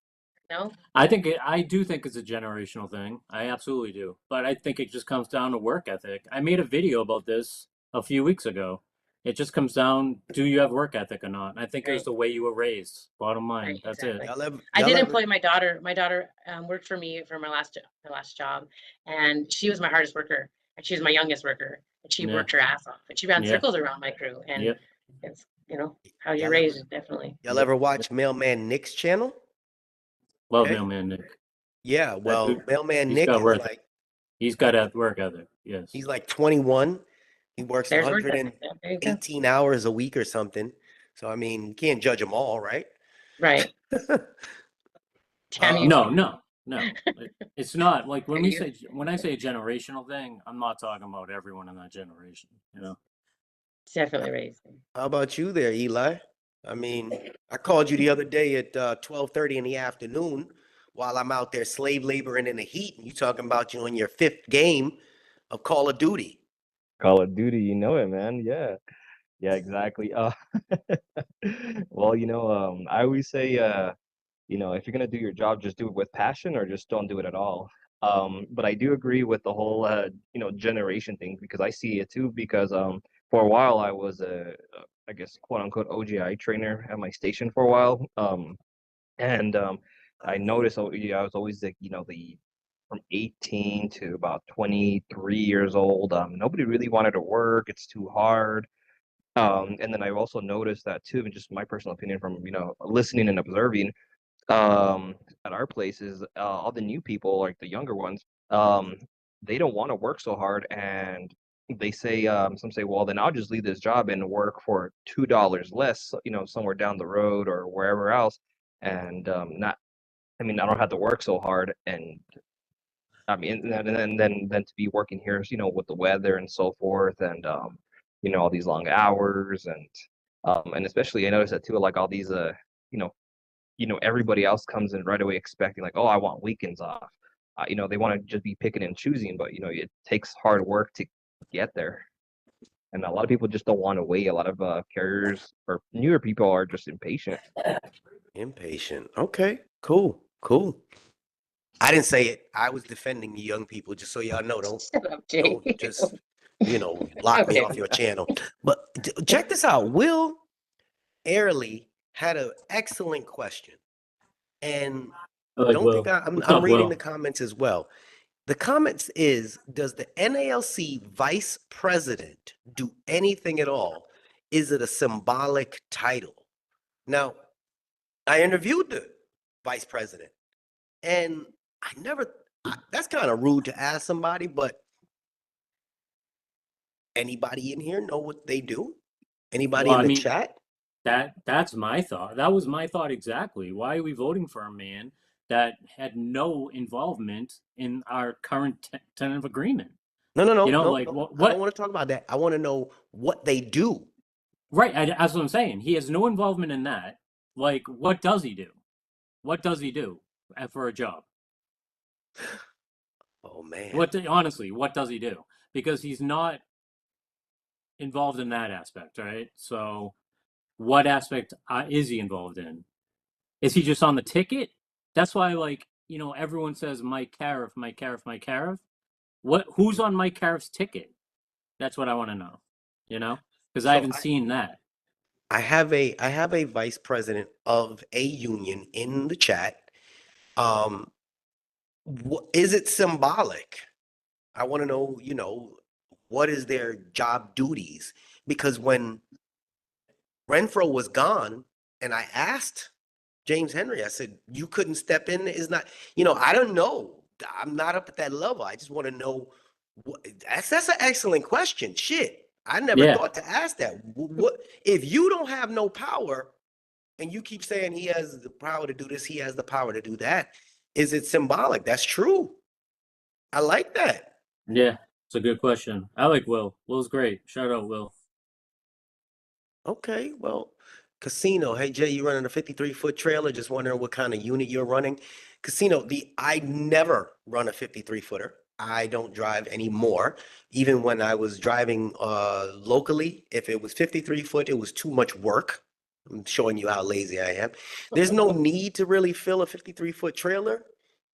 No? I do think it's a generational thing. I absolutely do. But I think it just comes down to work ethic. I made a video about this a few weeks ago. It just comes down, do you have work ethic or not? And I think it was Right. the way you were raised. Bottom line, Right, that's it. exactly. I did employ my daughter. My daughter worked for me for my last job, and she was my hardest worker, and she was my youngest worker, and she Yeah, worked her ass off, and she ran yeah, circles around my crew, and yeah. it's how you're Y'all ever raised, definitely. y'all Yep. ever watch Mailman Nick's channel? Love Okay. Mailman Nick. Yeah, That well, dude, Mailman he's Nick got is work. like He's got a work ethic. Yes. he's like 21. He works There's work ethic. 118 There you go. hours a week or something. So I mean, you can't judge them all, right? Right. Tammy, No. It's not like are you? when I say a generational thing, I'm not talking about everyone in that generation. You know. Definitely raising. How about you there, Eli? I mean, I called you the other day at 12:30 in the afternoon while I'm out there slave laboring in the heat, and you talking about you on your fifth game of Call of Duty. Call of Duty, you know it, man. Yeah. Yeah, exactly. Well, I always say, if you're gonna do your job, just do it with passion or just don't do it at all. But I do agree with the whole, generation thing because I see it too. Because for a while I was I guess, quote unquote OGI trainer at my station for a while. And I noticed, I was always like, the from 18 to about 23 years old. Nobody really wanted to work. It's too hard. And then I also noticed that too, and just my personal opinion from listening and observing at our places, all the new people, like the younger ones, they don't want to work so hard, and they say some say, well, then I'll just leave this job and work for $2 less, somewhere down the road or wherever else, and not. I mean, I don't have to work so hard, and I mean, and then to be working here, with the weather and so forth, and all these long hours, and especially I noticed that too, like all these you know, everybody else comes in right away expecting like, oh, I want weekends off. They want to just be picking and choosing, but it takes hard work to get there, and a lot of people just don't want to wait. A lot of carriers or newer people are just impatient. Impatient. Okay, cool, cool. I didn't say it. I was defending the young people, just so y'all know. Shut up, Jay. Don't just, lock me Okay. off your channel. But check this out. Will Airley had an excellent question. And I like don't think Will. I'm What's I'm up, reading Will? the comments as well. The comments is, does the NALC vice president do anything at all? Is it a symbolic title? Now, I interviewed the vice president, and that's kind of rude to ask somebody, but anybody in here know what they do? Anybody Well, in I the mean, chat? that's my thought. That was my thought exactly. Why are we voting for a man that had no involvement in our current tentative agreement? No, no, You no, know, no, like no. what? I don't What? want to talk about that. I want to know what they do. Right. That's what I'm saying. He has no involvement in that. Like, what does he do? What does he do for a job? Oh man. Honestly, what does he do? Because he's not involved in that aspect, right? So, what aspect is he involved in? Is he just on the ticket? That's why, like, everyone says Mike Cariff, Mike Cariff, Mike Cariff. Who's on Mike Cariff's ticket? That's what I want to know. Because I So haven't seen that. I have a vice president of a union in the chat. Um, is it symbolic? I want to know, what is their job duties? Because when Renfro was gone, and I asked James Henry, I said, you couldn't step in. Is not, I don't know. I'm not up at that level. I just want to know. That's an excellent question. Shit, I never Yeah, thought to ask that. What if you don't have no power, and you keep saying he has the power to do this, he has the power to do that? Is it symbolic? That's true. I like that. yeah. It's a good question. I like Will. Will's great. Shout out, Will. Okay, well, Casino. Hey Jay, you running a 53-foot trailer? Just wondering what kind of unit you're running. Casino, I never run a 53-footer. I don't drive anymore. Even when I was driving locally, if it was 53 foot, it was too much work. I'm showing you how lazy I am. There's no need to really fill a 53-foot trailer.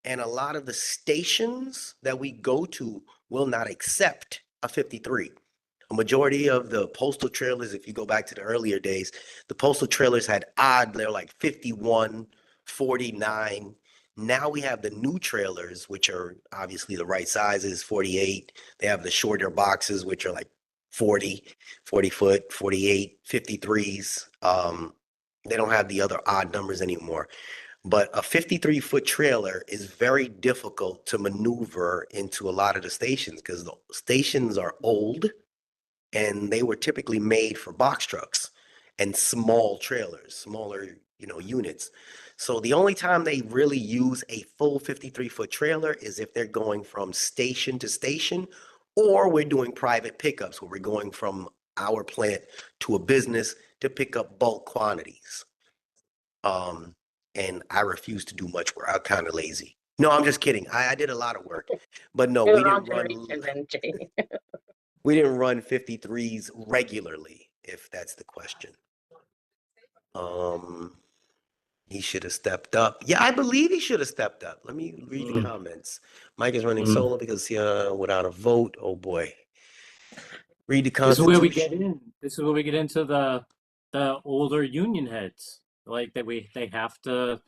And a lot of the stations that we go to will not accept a 53. A majority of the postal trailers, if you go back to the earlier days, the postal trailers had they're like 51, 49. Now we have the new trailers, which are obviously the right sizes, 48. They have the shorter boxes, which are like 40, 40 foot, 48, 53s. They don't have the other odd numbers anymore. But a 53-foot trailer is very difficult to maneuver into a lot of the stations because the stations are old and they were typically made for box trucks and small trailers, smaller, units. So the only time they really use a full 53-foot trailer is if they're going from station to station, or we're doing private pickups where we're going from our plant to a business to pick up bulk quantities. And I refuse to do much work. I'm kind of lazy. No, I'm just kidding. I did a lot of work, but no, You're we the wrong didn't run. generation then, Jay. We didn't run 53s regularly, if that's the question. He should have stepped up. Yeah, I believe he should have stepped up. Let me read the comments. Mike is running solo because without a vote. Oh boy. Read the This is where we Constitution. get in. This is where we get into the older union heads. Like they have to.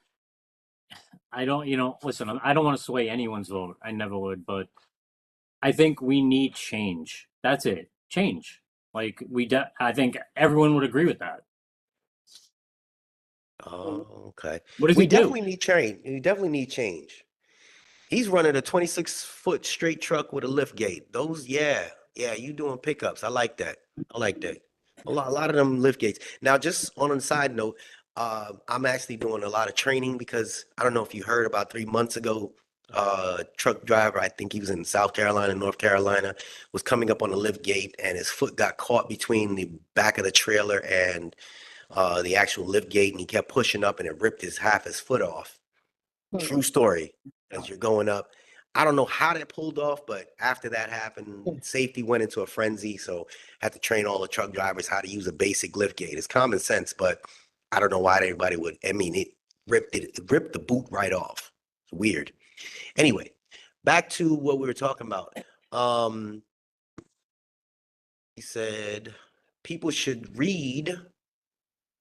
I don't, listen, I don't want to sway anyone's vote. I never would, but I think we need change. That's it. Change. Like I think everyone would agree with that. Oh, okay. What does We he do? definitely need change. We definitely need change. He's running a 26-foot straight truck with a lift gate. Those, yeah, you doing pickups. I like that. I like that. A lot of them lift gates. Now, just on a side note, I'm actually doing a lot of training because I don't know if you heard about 3 months ago, truck driver, I think he was in South Carolina, North Carolina, was coming up on the lift gate and his foot got caught between the back of the trailer and the actual lift gate, and he kept pushing up and it ripped half his foot off. True story. As you're going up, I don't know how that pulled off, but after that happened, safety went into a frenzy. So had to train all the truck drivers how to use a basic lift gate. It's common sense, but I don't know why everybody would. I mean, it ripped the boot right off. It's weird. Anyway, back to what we were talking about. He said people should read.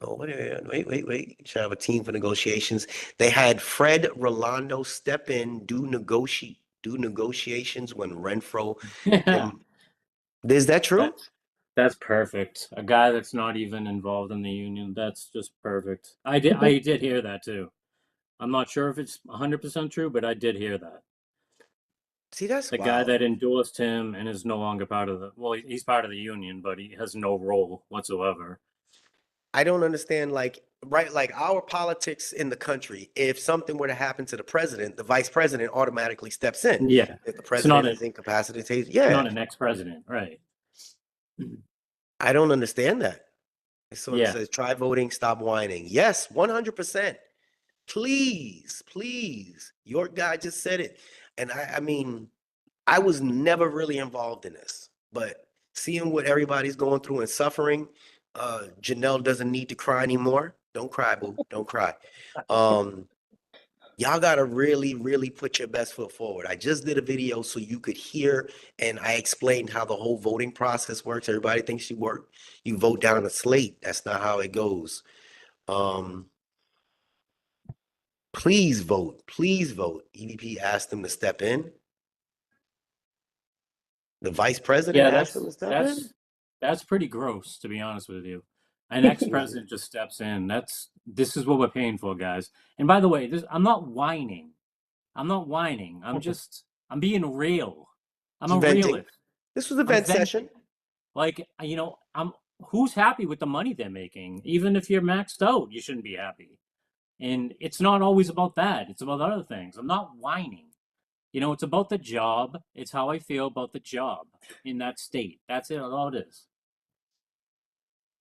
Oh, wait. Should have a team for negotiations. They had Fred Rolando step in, do negotiations when Renfro Yeah, Is that true? that's perfect. A guy that's not even involved in the union. That's just perfect. I did hear that too. I'm not sure if it's 100% true, but I did hear that. See, that's The guy wild. that endorsed him and is no longer part of he's part of the union, but he has no role whatsoever. I don't understand, like, right, like our politics in the country, if something were to happen to the president, the vice president automatically steps in. Yeah. If the It's not president a, is incapacitated, it's yeah. not an ex-president, right? I don't understand that. So it Yeah. says, try voting, stop whining. Yes, 100%. Please. Your guy just said it. And I mean, I was never really involved in this, but seeing what everybody's going through and suffering, Janelle doesn't need to cry anymore. Don't cry, boo. Don't cry. Y'all gotta really put your best foot forward. I just did a video so you could hear, and I explained how the whole voting process works. Everybody thinks you vote down a slate. That's not how it goes. Um, please vote. Please vote. EVP asked them to step in. The vice president Yeah, asked them to step in. that's pretty gross, to be honest with you. An ex-president just steps in. This is what we're paying for, guys. And by the way, I'm not whining. I'm not whining. I'm being real. I'm a Venting. realist. This was a I'm vent session. venting. Like, who's happy with the money they're making? Even if you're maxed out, you shouldn't be happy. And it's not always about that. It's about other things. I'm not whining. It's about the job. It's how I feel about the job in that state. That's it. All it is.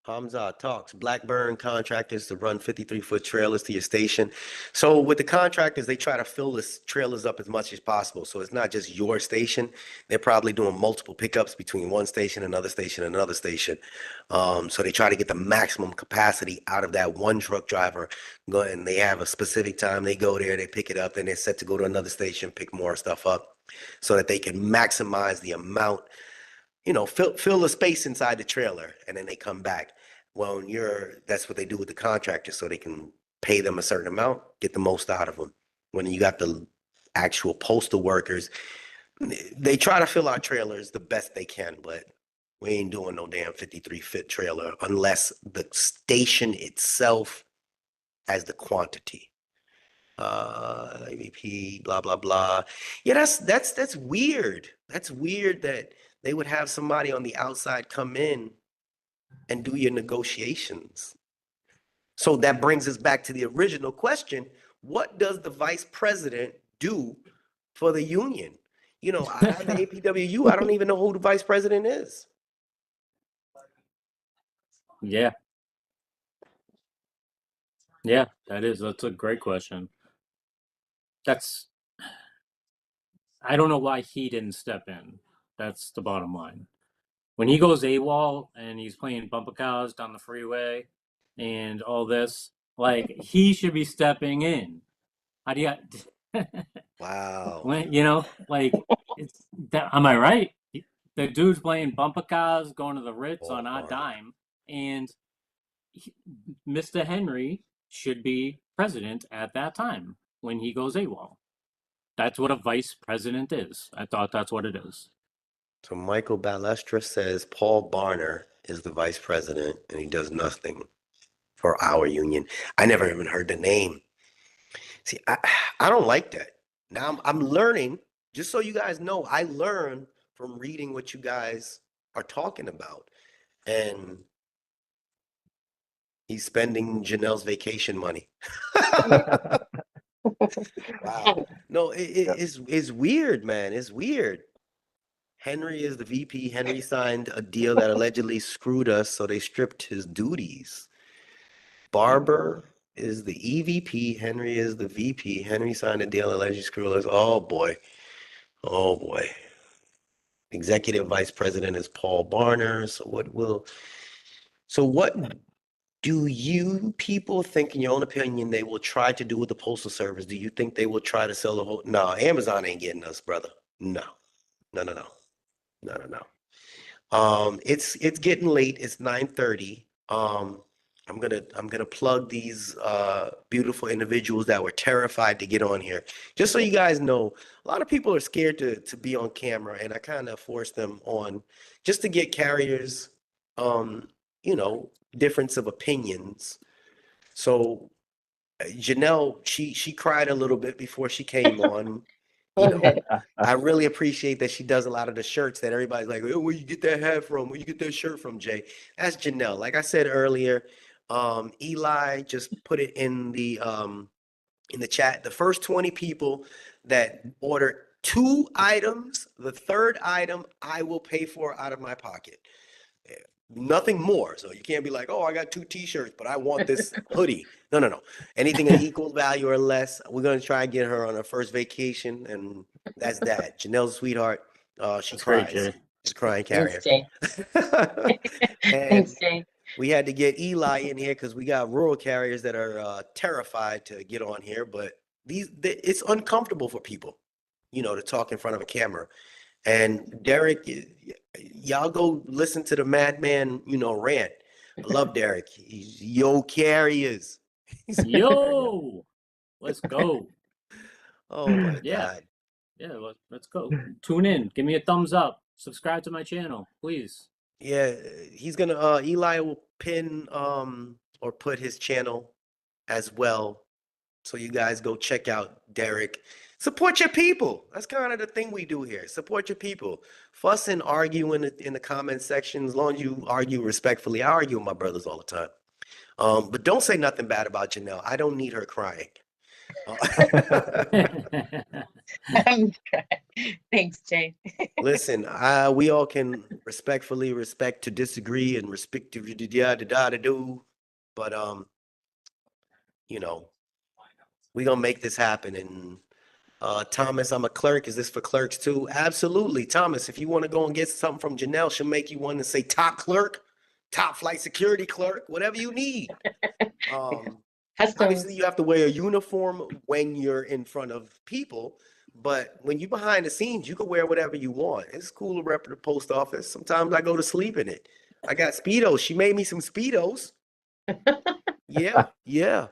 Hamza talks Blackburn contractors to run 53-foot trailers to your station. So with the contractors, they try to fill the trailers up as much as possible. So it's not just your station. They're probably doing multiple pickups between one station, another station, another station. So they try to get the maximum capacity out of that one truck driver. And they have a specific time. They go there, they pick it up, then they're set to go to another station, pick more stuff up so that they can maximize the amount, fill the space inside the trailer, and then they come back. Well, that's what they do with the contractors, so they can pay them a certain amount, get the most out of them. When you got the actual postal workers, they try to fill our trailers the best they can, but we ain't doing no damn 53-foot trailer unless the station itself has the quantity. AVP, blah blah blah. Yeah, that's weird. That's weird that they would have somebody on the outside come in and do your negotiations. So that brings us back to the original question. What does the vice president do for the union? You know, I have the APWU. I don't even know who the vice president is. Yeah. Yeah, that's a great question. I don't know why he didn't step in. That's the bottom line. When he goes AWOL and he's playing bumper cars down the freeway and all this, like, he should be stepping in. How do you, Wow. you know, like, it's that, am I right? The dude's playing bumper cars, going to the Ritz Paul on our Barner. dime, and Mr. Henry should be president at that time when he goes AWOL. That's what a vice president is. I thought that's what it is. So Michael Balestra says Paul Barner is the vice president and he does nothing for our union. I never even heard the name. See, I don't like that. Now I'm learning, just so you guys know, I learn from reading what you guys are talking about. And he's spending Janelle's vacation money. Wow. No, it's weird, man. It's weird. Henry is the VP. Henry signed a deal that allegedly screwed us, so they stripped his duties. Barber is the EVP. Henry is the VP. Henry signed a deal that allegedly screwed us. Oh boy. Oh boy. Executive Vice President is Paul Barner. So what do you people think, in your own opinion, they will try to do with the Postal Service? Do you think they will try to sell the whole? No, Amazon ain't getting us, brother. No, no, no, no, no, no, no. It's getting late. It's 9:30. I'm gonna plug these beautiful individuals that were terrified to get on here. Just so you guys know, a lot of people are scared to be on camera, and I kind of forced them on just to get carriers, you know, difference of opinions. So Janelle, she cried a little bit before she came on. You know, I really appreciate that she does a lot of the shirts that everybody's like, oh, where you get that hat from? Where you get that shirt from, Jay? That's Janelle. Like I said earlier, Eli just put it in the chat. The first 20 people that order 2 items, the third item I will pay for out of my pocket. Nothing more. So you can't be like, oh, I got 2 t-shirts, but I want this hoodie. No, no, no. Anything of equal value or less, we're gonna try and get her on her first vacation, and that's that. Janelle's a sweetheart. She That's great, cries. Jay. She's a crying carrier. Thanks, Jay. And Thanks, Jay. we had to get Eli in here because we got rural carriers that are terrified to get on here, but it's uncomfortable for people, you know, to talk in front of a camera. And Derek, y'all go listen to the Madman, you know, rant. I love Derek. He's yo carriers. Yo, let's go. Oh my Yeah. God. Yeah, let's go. Tune in. Give me a thumbs up. Subscribe to my channel, please. Yeah, he's gonna Eli will pin or put his channel as well. So you guys go check out Derek. Support your people. That's kind of the thing we do here. Support your people. Fuss and argue in the comment section. As long as you argue respectfully. I argue with my brothers all the time. But don't say nothing bad about Janelle. I don't need her crying. Thanks, Jay. Listen, we all can respectfully respect to disagree and respect to do, but you know, we gonna make this happen. And Thomas, I'm a clerk. Is this for clerks too? Absolutely, Thomas. If you want to go and get something from Janelle, she'll make you one to say top clerk, top flight security clerk, whatever you need. Obviously, you have to wear a uniform when you're in front of people, but when you're behind the scenes, you can wear whatever you want. It's cool to rep the post office. Sometimes I go to sleep in it. I got Speedos. She made me some Speedos. Yeah, yeah.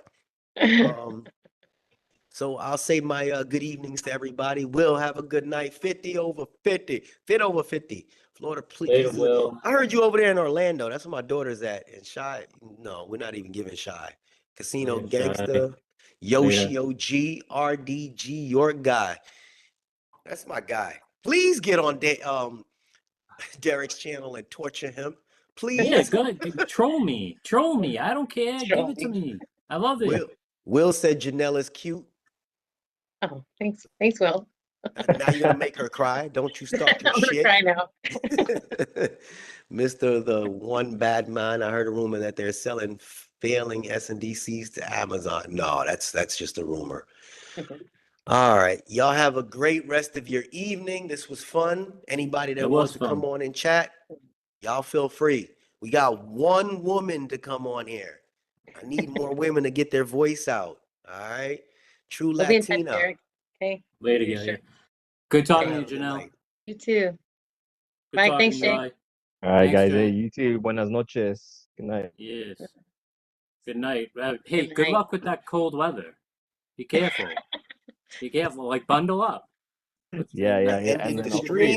So I'll say my good evenings to everybody. Will have a good night. 50 over 50. Fit over 50. Florida, please. Later, Will. I heard you over there in Orlando. That's where my daughter's at. And Shy, no, we're not even giving Shy. Casino Later, Gangster, Yoshi OG, RDG, your guy. That's my guy. Please get on Derek's channel and torture him. Please. Yeah, good. Troll me. I don't care. Give it to Troll me. I love it. Will said Janella's cute. Oh, thanks. Thanks, Will. Now you're gonna make her cry. Don't you start your I'm gonna shit. cry now. Mr. The One Bad Man, I heard a rumor that they're selling failing SNDCs to Amazon. No, that's just a rumor. All right. Y'all have a great rest of your evening. This was fun. Anybody that It wants was to come fun. on and chat, y'all feel free. We got one woman to come on here. I need more women to get their voice out. All right. True We'll be in touch, Latina. Derek. Okay. Later, Yeah, yeah, sure. yeah. Good Y'all talking to you, have a good Janelle. night. You too. Good Bye. talking Thanks, to you, Jay. bye. All right, Thanks, guys. Jay. Hey, you too. Buenas noches. Good night. Yes. Good night. Hey, Good good night. luck with that cold weather. Be careful. Be careful. Like, bundle up. Yeah, The yeah, yeah. end And of then the hopefully stream.